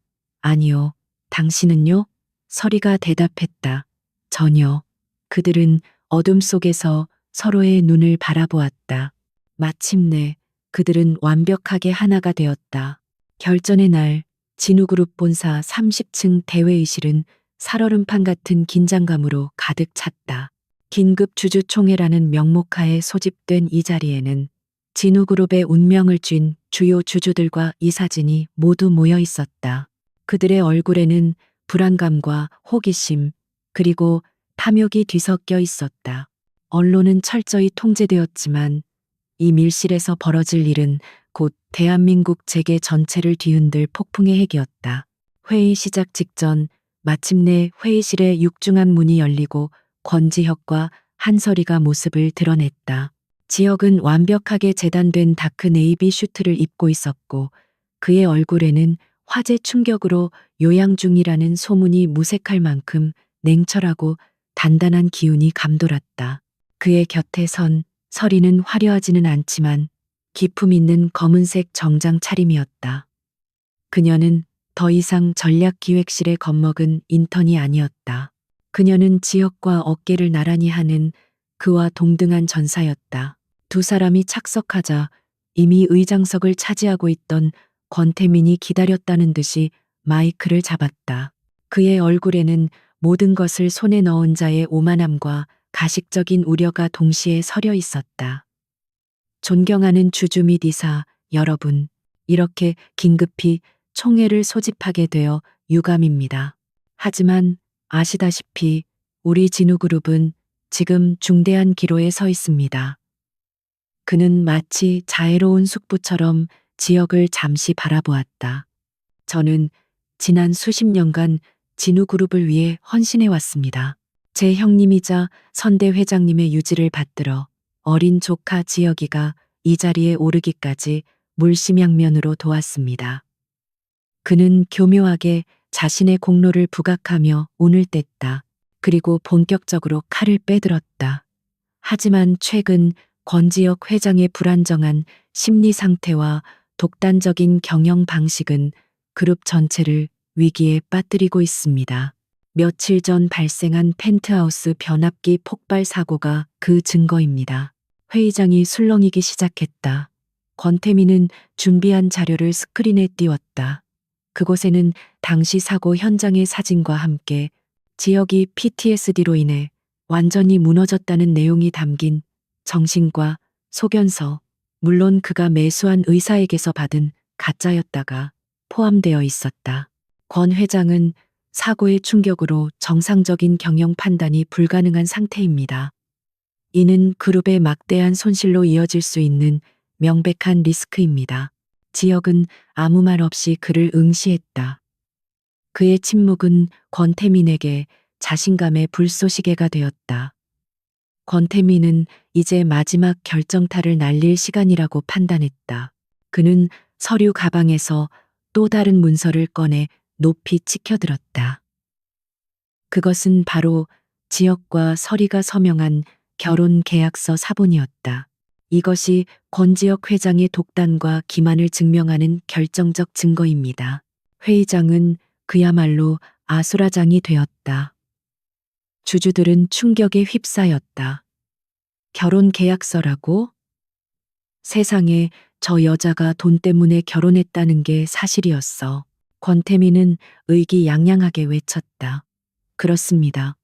아니요. 당신은요? 서리가 대답했다. 전혀. 그들은 어둠 속에서 서로의 눈을 바라보았다. 마침내 그들은 완벽하게 하나가 되었다. 결전의 날 진우그룹 본사 30층 대회의실은 살얼음판 같은 긴장감으로 가득 찼다. 긴급 주주총회라는 명목하에 소집된 이 자리에는 진우그룹의 운명을 쥔 주요 주주들과 이사진이 모두 모여 있었다. 그들의 얼굴에는 불안감과 호기심 그리고 탐욕이 뒤섞여 있었다. 언론은 철저히 통제되었지만 이 밀실에서 벌어질 일은 곧 대한민국 재계 전체를 뒤흔들 폭풍의 핵이었다. 회의 시작 직전 마침내 회의실의 육중한 문이 열리고 권지혁과 한설이가 모습을 드러냈다. 지혁은 완벽하게 재단된 다크 네이비 슈트를 입고 있었고 그의 얼굴에는 화재 충격으로 요양 중이라는 소문이 무색할 만큼 냉철하고 단단한 기운이 감돌았다. 그의 곁에 선 설이는 화려하지는 않지만 기품 있는 검은색 정장 차림이었다. 그녀는 더 이상 전략기획실에 겁먹은 인턴이 아니었다. 그녀는 지혁과 어깨를 나란히 하는 그와 동등한 전사였다. 두 사람이 착석하자 이미 의장석을 차지하고 있던 권태민이 기다렸다는 듯이 마이크를 잡았다. 그의 얼굴에는 모든 것을 손에 넣은 자의 오만함과 가식적인 우려가 동시에 서려 있었다. 존경하는 주주 및 이사 여러분, 이렇게 긴급히 총회를 소집하게 되어 유감입니다. 하지만 아시다시피 우리 진우그룹은 지금 중대한 기로에 서 있습니다. 그는 마치 자애로운 숙부처럼 지역을 잠시 바라보았다. 저는 지난 수십 년간 진우그룹을 위해 헌신해 왔습니다. 제 형님이자 선대 회장님의 유지를 받들어 어린 조카 지혁이가 이 자리에 오르기까지 물심양면으로 도왔습니다. 그는 교묘하게 자신의 공로를 부각하며 운을 뗐다. 그리고 본격적으로 칼을 빼들었다. 하지만 최근 권지혁 회장의 불안정한 심리 상태와 독단적인 경영 방식은 그룹 전체를 위기에 빠뜨리고 있습니다. 며칠 전 발생한 펜트하우스 변압기 폭발 사고가 그 증거입니다. 회의장이 술렁이기 시작했다. 권태민은 준비한 자료를 스크린에 띄웠다. 그곳에는 당시 사고 현장의 사진과 함께 지역이 PTSD로 인해 완전히 무너졌다는 내용이 담긴 정신과 소견서, 물론 그가 매수한 의사에게서 받은 가짜였다가 포함되어 있었다. 권 회장은 사고의 충격으로 정상적인 경영 판단이 불가능한 상태입니다. 이는 그룹의 막대한 손실로 이어질 수 있는 명백한 리스크입니다. 지역은 아무 말 없이 그를 응시했다. 그의 침묵은 권태민에게 자신감의 불쏘시개가 되었다. 권태민은 이제 마지막 결정타를 날릴 시간이라고 판단했다. 그는 서류 가방에서 또 다른 문서를 꺼내 높이 치켜들었다. 그것은 바로 지역과 설이가 서명한 결혼 계약서 사본이었다. 이것이 권지혁 회장의 독단과 기만을 증명하는 결정적 증거입니다. 회의장은 그야말로 아수라장이 되었다. 주주들은 충격에 휩싸였다. 결혼 계약서라고? 세상에, 저 여자가 돈 때문에 결혼했다는 게 사실이었어. 권태민은 의기양양하게 외쳤다. 그렇습니다.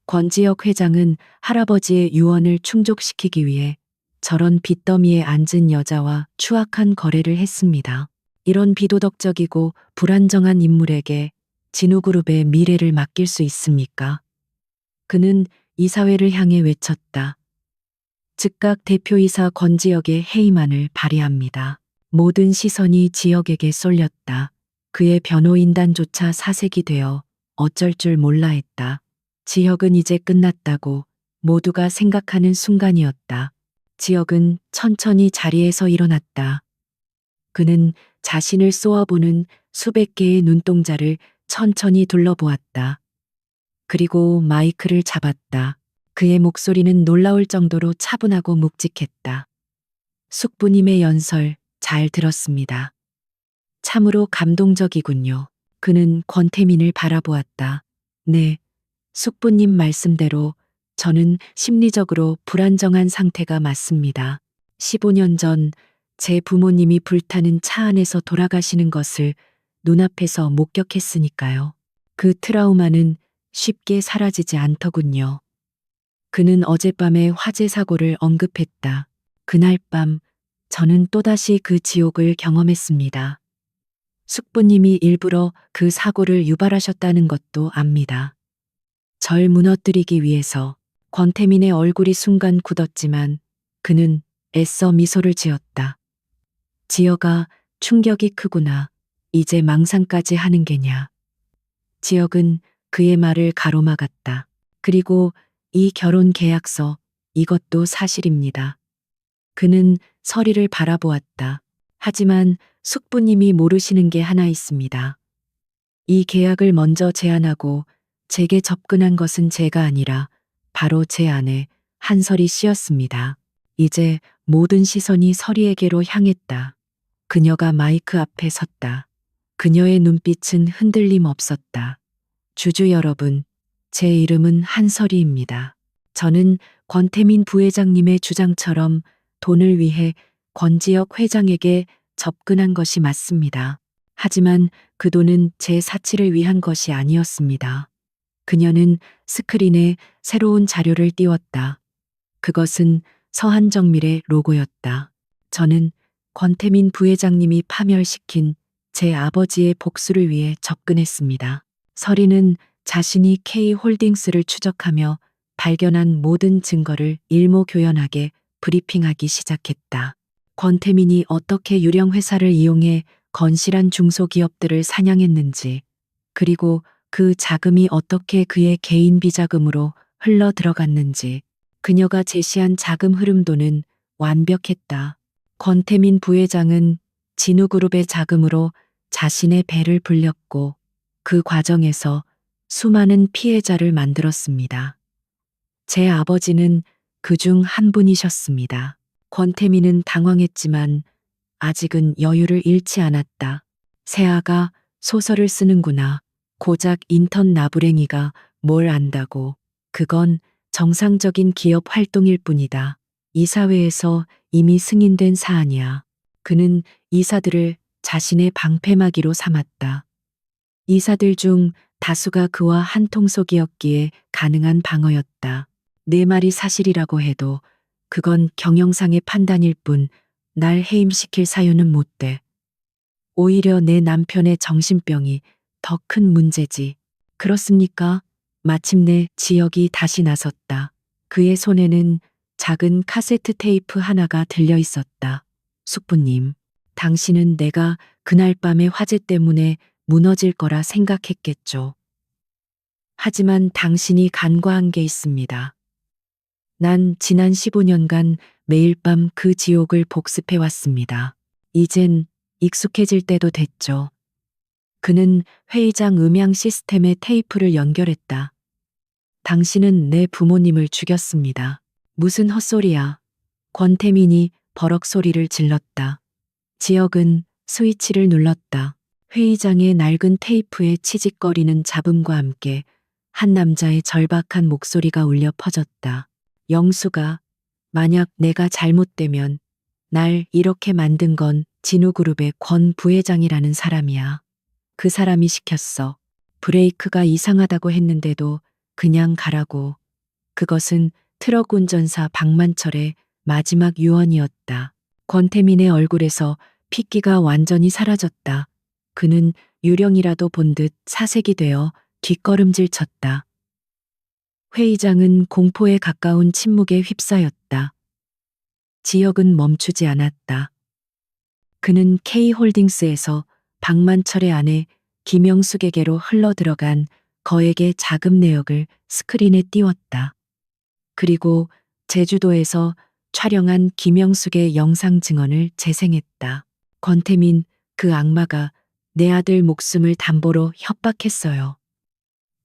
권지혁 회장은 할아버지의 유언을 충족시키기 위해 저런 빚더미에 앉은 여자와 추악한 거래를 했습니다. 이런 비도덕적이고 불안정한 인물에게 진우그룹의 미래를 맡길 수 있습니까? 그는 이사회를 향해 외쳤다. 즉각 대표이사 권지혁의 해임안을 발의합니다. 모든 시선이 지혁에게 쏠렸다. 그의 변호인단조차 사색이 되어 어쩔 줄 몰라 했다. 지혁은 이제 끝났다고 모두가 생각하는 순간이었다. 지혁은 천천히 자리에서 일어났다. 그는 자신을 쏘아보는 수백 개의 눈동자를 천천히 둘러보았다. 그리고 마이크를 잡았다. 그의 목소리는 놀라울 정도로 차분하고 묵직했다. 숙부님의 연설 잘 들었습니다. 참으로 감동적이군요. 그는 권태민을 바라보았다. 네, 숙부님 말씀대로 저는 심리적으로 불안정한 상태가 맞습니다. 15년 전 제 부모님이 불타는 차 안에서 돌아가시는 것을 눈앞에서 목격했으니까요. 그 트라우마는 쉽게 사라지지 않더군요. 그는 어젯밤의 화재 사고를 언급했다. 그날 밤 저는 또다시 그 지옥을 경험했습니다. 숙부님이 일부러 그 사고를 유발하셨다는 것도 압니다. 절 무너뜨리기 위해서. 권태민의 얼굴이 순간 굳었지만 그는 애써 미소를 지었다. 지혁아, 충격이 크구나. 이제 망상까지 하는 게냐. 지혁은 그의 말을 가로막았다. 그리고 이 결혼 계약서, 이것도 사실입니다. 그는 서리를 바라보았다. 하지만 숙부님이 모르시는 게 하나 있습니다. 이 계약을 먼저 제안하고 제게 접근한 것은 제가 아니라 바로 제 아내 한설이 씨였습니다. 이제 모든 시선이 설이에게로 향했다. 그녀가 마이크 앞에 섰다. 그녀의 눈빛은 흔들림 없었다. 주주 여러분, 제 이름은 한설이입니다. 저는 권태민 부회장님의 주장처럼 돈을 위해 권지혁 회장에게 접근한 것이 맞습니다. 하지만 그 돈은 제 사치를 위한 것이 아니었습니다. 그녀는 스크린에 새로운 자료를 띄웠다. 그것은 서한정밀의 로고였다. 저는 권태민 부회장님이 파멸시킨 제 아버지의 복수를 위해 접근했습니다. 서리는 자신이 K홀딩스를 추적하며 발견한 모든 증거를 일목요연하게 브리핑하기 시작했다. 권태민이 어떻게 유령 회사를 이용해 건실한 중소기업들을 사냥했는지, 그리고 그 자금이 어떻게 그의 개인 비자금으로 흘러 들어갔는지, 그녀가 제시한 자금 흐름도는 완벽했다. 권태민 부회장은 진우그룹의 자금으로 자신의 배를 불렸고 그 과정에서 수많은 피해자를 만들었습니다. 제 아버지는 그중 한 분이셨습니다. 권태민은 당황했지만 아직은 여유를 잃지 않았다. 새아가 소설을 쓰는구나. 고작 인턴 나부랭이가 뭘 안다고. 그건 정상적인 기업 활동일 뿐이다. 이사회에서 이미 승인된 사안이야. 그는 이사들을 자신의 방패막이로 삼았다. 이사들 중 다수가 그와 한 통속이었기에 가능한 방어였다. 내 말이 사실이라고 해도 그건 경영상의 판단일 뿐 날 해임시킬 사유는 못 돼. 오히려 내 남편의 정신병이 더 큰 문제지. 그렇습니까? 마침내 지혁이 다시 나섰다. 그의 손에는 작은 카세트 테이프 하나가 들려 있었다. 숙부님, 당신은 내가 그날 밤의 화재 때문에 무너질 거라 생각했겠죠. 하지만 당신이 간과한 게 있습니다. 난 지난 15년간 매일 밤 그 지옥을 복습해 왔습니다. 이젠 익숙해질 때도 됐죠. 그는 회의장 음향 시스템에 테이프를 연결했다. 당신은 내 부모님을 죽였습니다. 무슨 헛소리야. 권태민이 버럭 소리를 질렀다. 지혁은 스위치를 눌렀다. 회의장의 낡은 테이프에 치직거리는 잡음과 함께 한 남자의 절박한 목소리가 울려 퍼졌다. 영수가, 만약 내가 잘못되면 날 이렇게 만든 건 진우그룹의 권 부회장이라는 사람이야. 그 사람이 시켰어. 브레이크가 이상하다고 했는데도 그냥 가라고. 그것은 트럭 운전사 박만철의 마지막 유언이었다. 권태민의 얼굴에서 핏기가 완전히 사라졌다. 그는 유령이라도 본 듯 사색이 되어 뒷걸음질 쳤다. 회의장은 공포에 가까운 침묵에 휩싸였다. 지혁은 멈추지 않았다. 그는 K홀딩스에서 박만철의 아내 김영숙에게로 흘러들어간 거액의 자금 내역을 스크린에 띄웠다. 그리고 제주도에서 촬영한 김영숙의 영상 증언을 재생했다. 권태민, 그 악마가 내 아들 목숨을 담보로 협박했어요.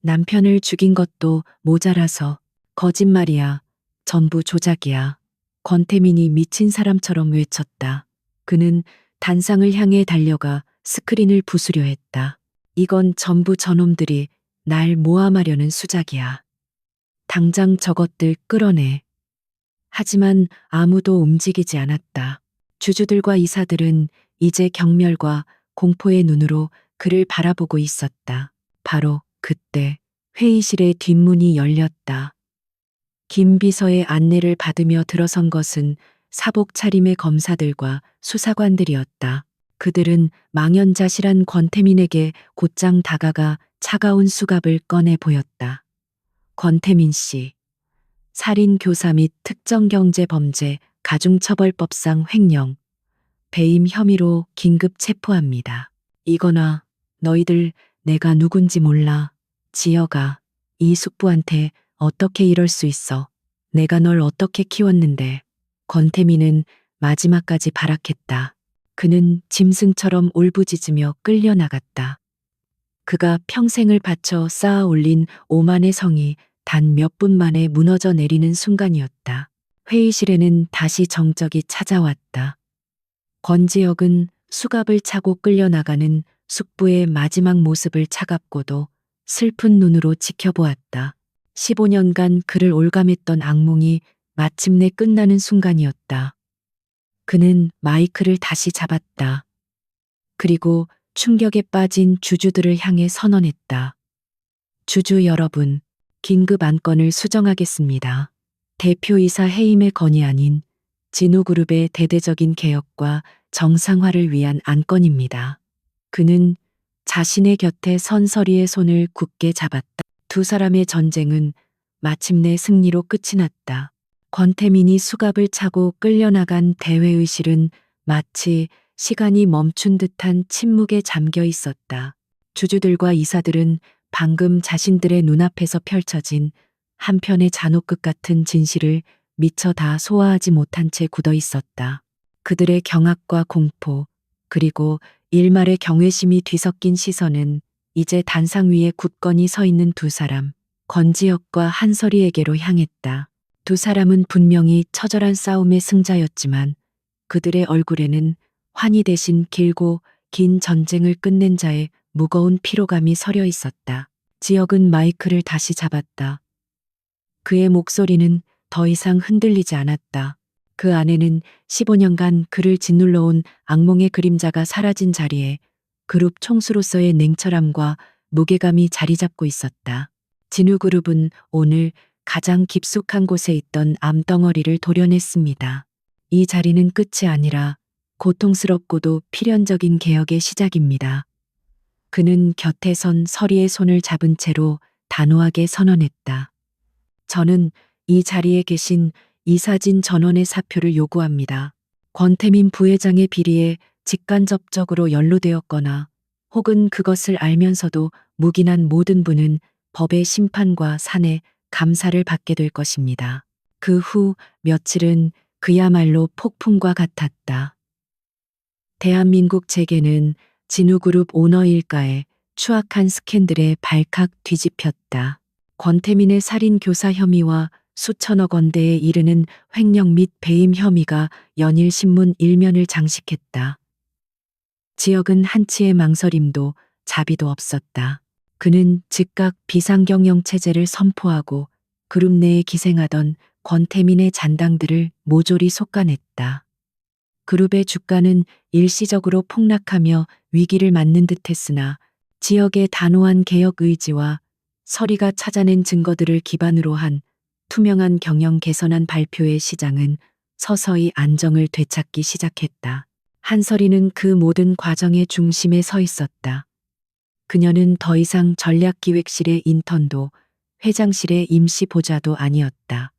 남편을 죽인 것도 모자라서. 거짓말이야. 전부 조작이야. 권태민이 미친 사람처럼 외쳤다. 그는 단상을 향해 달려가 스크린을 부수려 했다. 이건 전부 저놈들이 날 모함하려는 수작이야. 당장 저것들 끌어내. 하지만 아무도 움직이지 않았다. 주주들과 이사들은 이제 경멸과 공포의 눈으로 그를 바라보고 있었다. 바로 그때 회의실의 뒷문이 열렸다. 김 비서의 안내를 받으며 들어선 것은 사복 차림의 검사들과 수사관들이었다. 그들은 망연자실한 권태민에게 곧장 다가가 차가운 수갑을 꺼내 보였다. 권태민 씨, 살인 교사 및 특정경제범죄 가중처벌법상 횡령, 배임 혐의로 긴급 체포합니다. 이거나 너희들 내가 누군지 몰라. 지혁아, 이 숙부한테 어떻게 이럴 수 있어. 내가 널 어떻게 키웠는데. 권태민은 마지막까지 발악했다. 그는 짐승처럼 울부짖으며 끌려나갔다. 그가 평생을 바쳐 쌓아 올린 오만의 성이 단 몇 분 만에 무너져 내리는 순간이었다. 회의실에는 다시 정적이 찾아왔다. 권지혁은 수갑을 차고 끌려나가는 숙부의 마지막 모습을 차갑고도 슬픈 눈으로 지켜보았다. 15년간 그를 올감했던 악몽이 마침내 끝나는 순간이었다. 그는 마이크를 다시 잡았다. 그리고 충격에 빠진 주주들을 향해 선언했다. 주주 여러분, 긴급 안건을 수정하겠습니다. 대표이사 해임의 건이 아닌 진우그룹의 대대적인 개혁과 정상화를 위한 안건입니다. 그는 자신의 곁에 선 서리의 손을 굳게 잡았다. 두 사람의 전쟁은 마침내 승리로 끝이 났다. 권태민이 수갑을 차고 끌려나간 대회의실은 마치 시간이 멈춘 듯한 침묵에 잠겨 있었다. 주주들과 이사들은 방금 자신들의 눈앞에서 펼쳐진 한편의 잔혹극 같은 진실을 미처 다 소화하지 못한 채 굳어 있었다. 그들의 경악과 공포, 그리고 일말의 경외심이 뒤섞인 시선은 이제 단상 위에 굳건히 서 있는 두 사람, 권지혁과 한설이에게로 향했다. 두 사람은 분명히 처절한 싸움의 승자였지만 그들의 얼굴에는 환희 대신 길고 긴 전쟁을 끝낸 자의 무거운 피로감이 서려 있었다. 지혁은 마이크를 다시 잡았다. 그의 목소리는 더 이상 흔들리지 않았다. 그 안에는 15년간 그를 짓눌러온 악몽의 그림자가 사라진 자리에 그룹 총수로서의 냉철함과 무게감이 자리 잡고 있었다. 진우그룹은 오늘 가장 깊숙한 곳에 있던 암덩어리를 도려냈습니다. 이 자리는 끝이 아니라 고통스럽고도 필연적인 개혁의 시작입니다. 그는 곁에 선 서리의 손을 잡은 채로 단호하게 선언했다. 저는 이 자리에 계신 이사진 전원의 사표를 요구합니다. 권태민 부회장의 비리에 직간접적으로 연루되었거나 혹은 그것을 알면서도 묵인한 모든 분은 법의 심판과 산의 감사를 받게 될 것입니다. 그 후 며칠은 그야말로 폭풍과 같았다. 대한민국 재계는 진우그룹 오너 일가의 추악한 스캔들에 발칵 뒤집혔다. 권태민의 살인 교사 혐의와 수천억 원대에 이르는 횡령 및 배임 혐의가 연일 신문 일면을 장식했다. 지역은 한치의 망설임도 자비도 없었다. 그는 즉각 비상경영 체제를 선포하고 그룹 내에 기생하던 권태민의 잔당들을 모조리 속아냈다. 그룹의 주가는 일시적으로 폭락하며 위기를 맞는 듯했으나 지역의 단호한 개혁 의지와 서리가 찾아낸 증거들을 기반으로 한 투명한 경영 개선안 발표의 시장은 서서히 안정을 되찾기 시작했다. 한설이는 그 모든 과정의 중심에 서 있었다. 그녀는 더 이상 전략기획실의 인턴도 회장실의 임시 보좌도 아니었다.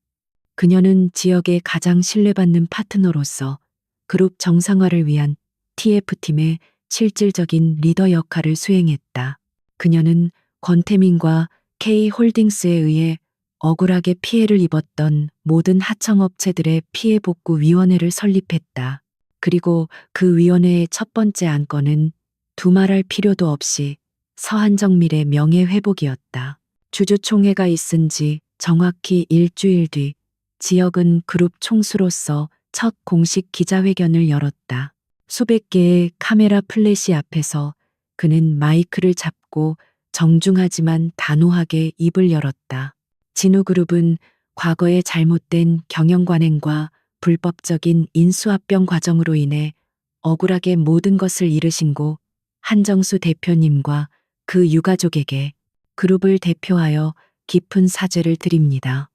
그녀는 지역의 가장 신뢰받는 파트너로서 그룹 정상화를 위한 TF팀의 실질적인 리더 역할을 수행했다. 그녀는 권태민과 K홀딩스에 의해 억울하게 피해를 입었던 모든 하청업체들의 피해복구위원회를 설립했다. 그리고 그 위원회의 첫 번째 안건은 두말할 필요도 없이 서한정밀의 명예회복이었다. 주주총회가 있은 지 정확히 일주일 뒤 지역은 그룹 총수로서 첫 공식 기자회견을 열었다. 수백 개의 카메라 플래시 앞에서 그는 마이크를 잡고 정중하지만 단호하게 입을 열었다. 진우그룹은 과거의 잘못된 경영관행과 불법적인 인수합병 과정으로 인해 억울하게 모든 것을 잃으신 고 한정수 대표님과 그 유가족에게 그룹을 대표하여 깊은 사죄를 드립니다.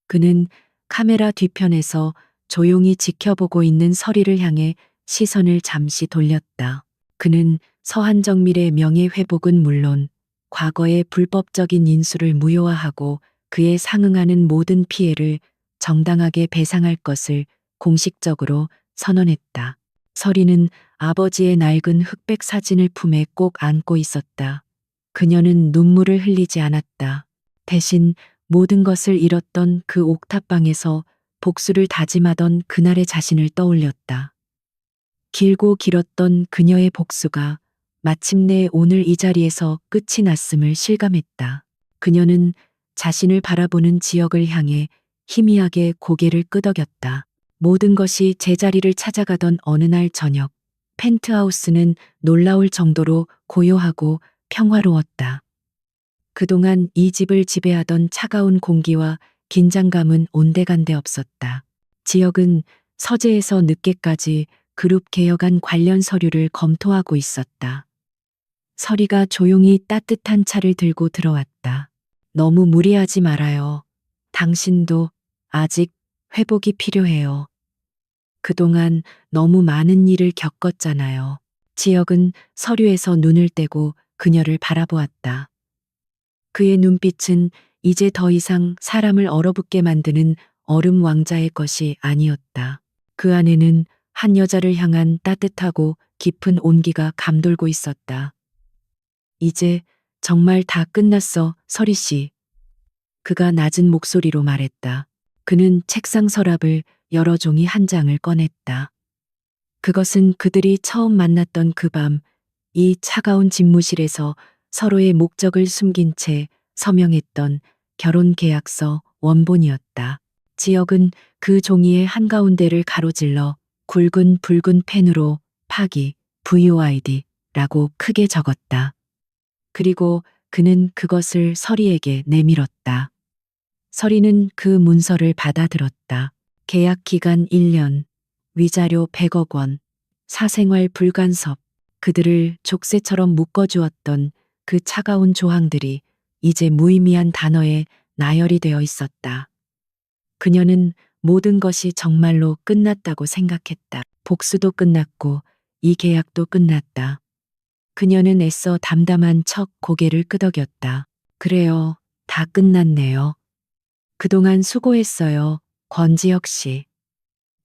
그는 카메라 뒤편에서 조용히 지켜보고 있는 서리를 향해 시선을 잠시 돌렸다. 그는 서한정밀의 명예회복은 물론 과거의 불법적인 인수를 무효화하고 그에 상응하는 모든 피해를 정당하게 배상할 것을 공식적으로 선언했다. 서리는 아버지의 낡은 흑백 사진을 품에 꼭 안고 있었다. 그녀는 눈물을 흘리지 않았다. 대신 모든 것을 잃었던 그 옥탑방에서 복수를 다짐하던 그날의 자신을 떠올렸다. 길고 길었던 그녀의 복수가 마침내 오늘 이 자리에서 끝이 났음을 실감했다. 그녀는 자신을 바라보는 지역을 향해 희미하게 고개를 끄덕였다. 모든 것이 제자리를 찾아가던 어느 날 저녁, 펜트하우스는 놀라울 정도로 고요하고 평화로웠다. 그동안 이 집을 지배하던 차가운 공기와 긴장감은 온데간데 없었다. 지역은 서재에서 늦게까지 그룹 개혁안 관련 서류를 검토하고 있었다. 서리가 조용히 따뜻한 차를 들고 들어왔다. 너무 무리하지 말아요. 당신도 아직 회복이 필요해요. 그동안 너무 많은 일을 겪었잖아요. 지역은 서류에서 눈을 떼고 그녀를 바라보았다. 그의 눈빛은 이제 더 이상 사람을 얼어붙게 만드는 얼음 왕자의 것이 아니었다. 그 안에는 한 여자를 향한 따뜻하고 깊은 온기가 감돌고 있었다. 이제 정말 다 끝났어, 서리 씨. 그가 낮은 목소리로 말했다. 그는 책상 서랍을 열어 종이 한 장을 꺼냈다. 그것은 그들이 처음 만났던 그 밤, 이 차가운 집무실에서 서로의 목적을 숨긴 채 서명했던 결혼 계약서 원본이었다. 지역은 그 종이의 한가운데를 가로질러 굵은 붉은 펜으로 파기, VOID라고 크게 적었다. 그리고 그는 그것을 서리에게 내밀었다. 서리는 그 문서를 받아들었다. 계약 기간 1년, 위자료 100억 원, 사생활 불간섭, 그들을 족쇄처럼 묶어주었던 그 차가운 조항들이 이제 무의미한 단어에 나열이 되어 있었다. 그녀는 모든 것이 정말로 끝났다고 생각했다. 복수도 끝났고 이 계약도 끝났다. 그녀는 애써 담담한 척 고개를 끄덕였다. 그래요, 다 끝났네요. 그동안 수고했어요, 권지혁 씨.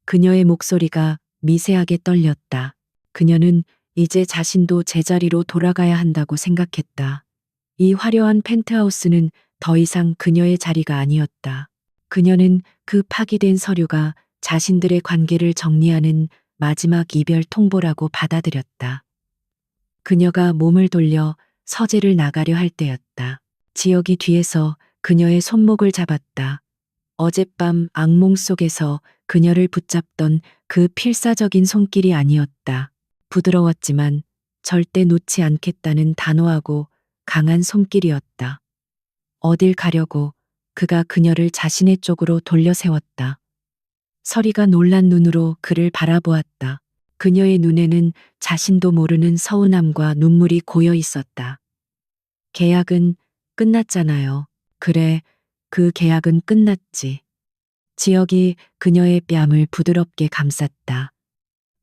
그녀의 목소리가 미세하게 떨렸다. 그녀는 이제 자신도 제자리로 돌아가야 한다고 생각했다. 이 화려한 펜트하우스는 더 이상 그녀의 자리가 아니었다. 그녀는 그 파기된 서류가 자신들의 관계를 정리하는 마지막 이별 통보라고 받아들였다. 그녀가 몸을 돌려 서재를 나가려 할 때였다. 지역이 뒤에서 그녀의 손목을 잡았다. 어젯밤 악몽 속에서 그녀를 붙잡던 그 필사적인 손길이 아니었다. 부드러웠지만 절대 놓지 않겠다는 단호하고 강한 손길이었다. 어딜 가려고 그가 그녀를 자신의 쪽으로 돌려 세웠다. 서리가 놀란 눈으로 그를 바라보았다. 그녀의 눈에는 자신도 모르는 서운함과 눈물이 고여 있었다. 계약은 끝났잖아요. 그래, 그 계약은 끝났지. 지역이 그녀의 뺨을 부드럽게 감쌌다.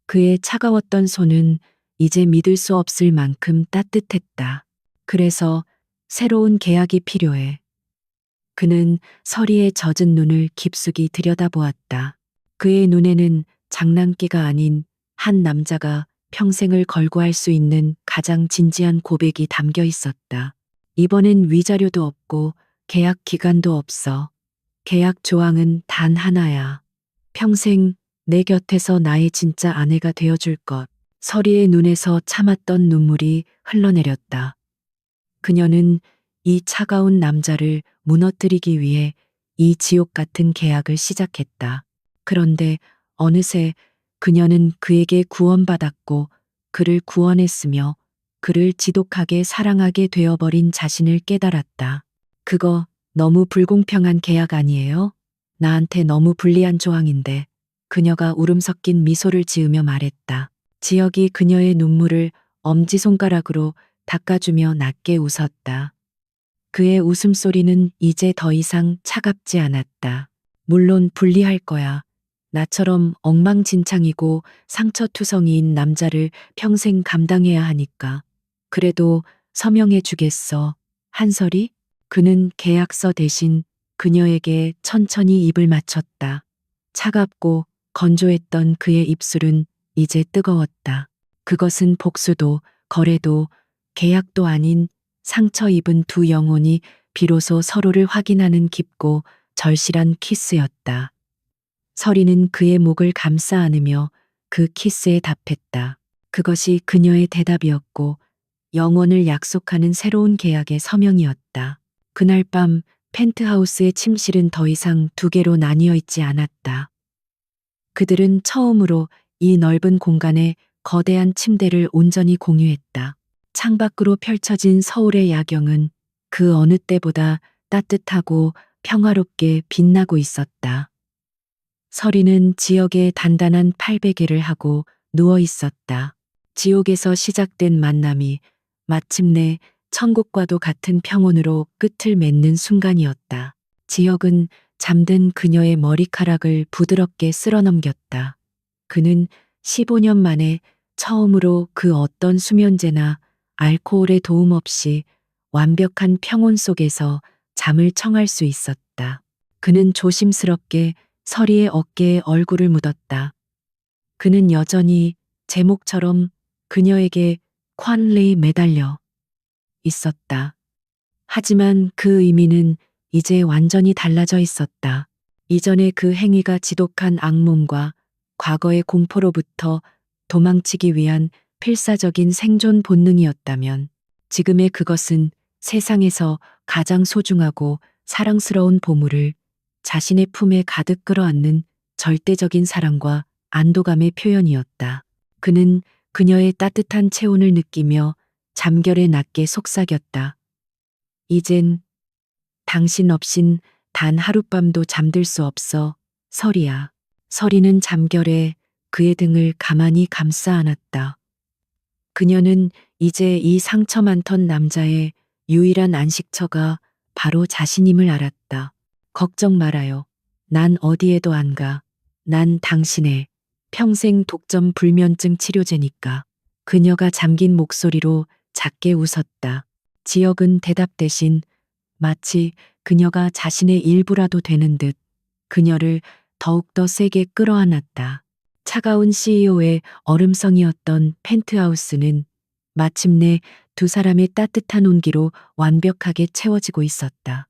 그의 차가웠던 손은 이제 믿을 수 없을 만큼 따뜻했다. 그래서 새로운 계약이 필요해. 그는 서리의 젖은 눈을 깊숙이 들여다보았다. 그의 눈에는 장난기가 아닌 한 남자가 평생을 걸고 할 수 있는 가장 진지한 고백이 담겨 있었다. 이번엔 위자료도 없고 계약 기간도 없어. 계약 조항은 단 하나야. 평생 내 곁에서 나의 진짜 아내가 되어줄 것. 서리의 눈에서 참았던 눈물이 흘러내렸다. 그녀는 이 차가운 남자를 무너뜨리기 위해 이 지옥 같은 계약을 시작했다. 그런데 어느새 그녀는 그에게 구원받았고 그를 구원했으며 그를 지독하게 사랑하게 되어버린 자신을 깨달았다. 그거 너무 불공평한 계약 아니에요? 나한테 너무 불리한 조항인데. 그녀가 울음 섞인 미소를 지으며 말했다. 지역이 그녀의 눈물을 엄지손가락으로 닦아주며 낮게 웃었다. 그의 웃음소리는 이제 더 이상 차갑지 않았다. 물론 불리할 거야. 나처럼 엉망진창이고 상처투성이인 남자를 평생 감당해야 하니까. 그래도 서명해 주겠어. 한설이? 그는 계약서 대신 그녀에게 천천히 입을 맞췄다. 차갑고 건조했던 그의 입술은 이제 뜨거웠다. 그것은 복수도 거래도 계약도 아닌 상처 입은 두 영혼이 비로소 서로를 확인하는 깊고 절실한 키스였다. 서리는 그의 목을 감싸 안으며 그 키스에 답했다. 그것이 그녀의 대답이었고 영원을 약속하는 새로운 계약의 서명이었다. 그날 밤 펜트하우스의 침실은 더 이상 두 개로 나뉘어 있지 않았다. 그들은 처음으로 이 넓은 공간에 거대한 침대를 온전히 공유했다. 창밖으로 펼쳐진 서울의 야경은 그 어느 때보다 따뜻하고 평화롭게 빛나고 있었다. 서리는 지역의 단단한 팔베개를 하고 누워 있었다. 지옥에서 시작된 만남이 마침내 천국과도 같은 평온으로 끝을 맺는 순간이었다. 지역은 잠든 그녀의 머리카락을 부드럽게 쓸어넘겼다. 그는 15년 만에 처음으로 그 어떤 수면제나 알코올의 도움 없이 완벽한 평온 속에서 잠을 청할 수 있었다. 그는 조심스럽게 서리의 어깨에 얼굴을 묻었다. 그는 여전히 제목처럼 그녀에게 콴레이 매달려 있었다. 하지만 그 의미는 이제 완전히 달라져 있었다. 이전의 그 행위가 지독한 악몽과 과거의 공포로부터 도망치기 위한 필사적인 생존 본능이었다면 지금의 그것은 세상에서 가장 소중하고 사랑스러운 보물을 자신의 품에 가득 끌어안는 절대적인 사랑과 안도감의 표현이었다. 그는 그녀의 따뜻한 체온을 느끼며 잠결에 낮게 속삭였다. 이젠 당신 없인 단 하룻밤도 잠들 수 없어, 서리야. 서리는 잠결에 그의 등을 가만히 감싸 안았다. 그녀는 이제 이 상처 많던 남자의 유일한 안식처가 바로 자신임을 알았다. 걱정 말아요. 난 어디에도 안 가. 난 당신의 평생 독점 불면증 치료제니까. 그녀가 잠긴 목소리로 작게 웃었다. 지역은 대답 대신 마치 그녀가 자신의 일부라도 되는 듯 그녀를 더욱더 세게 끌어안았다. 차가운 CEO의 얼음성이었던 펜트하우스는 마침내 두 사람의 따뜻한 온기로 완벽하게 채워지고 있었다.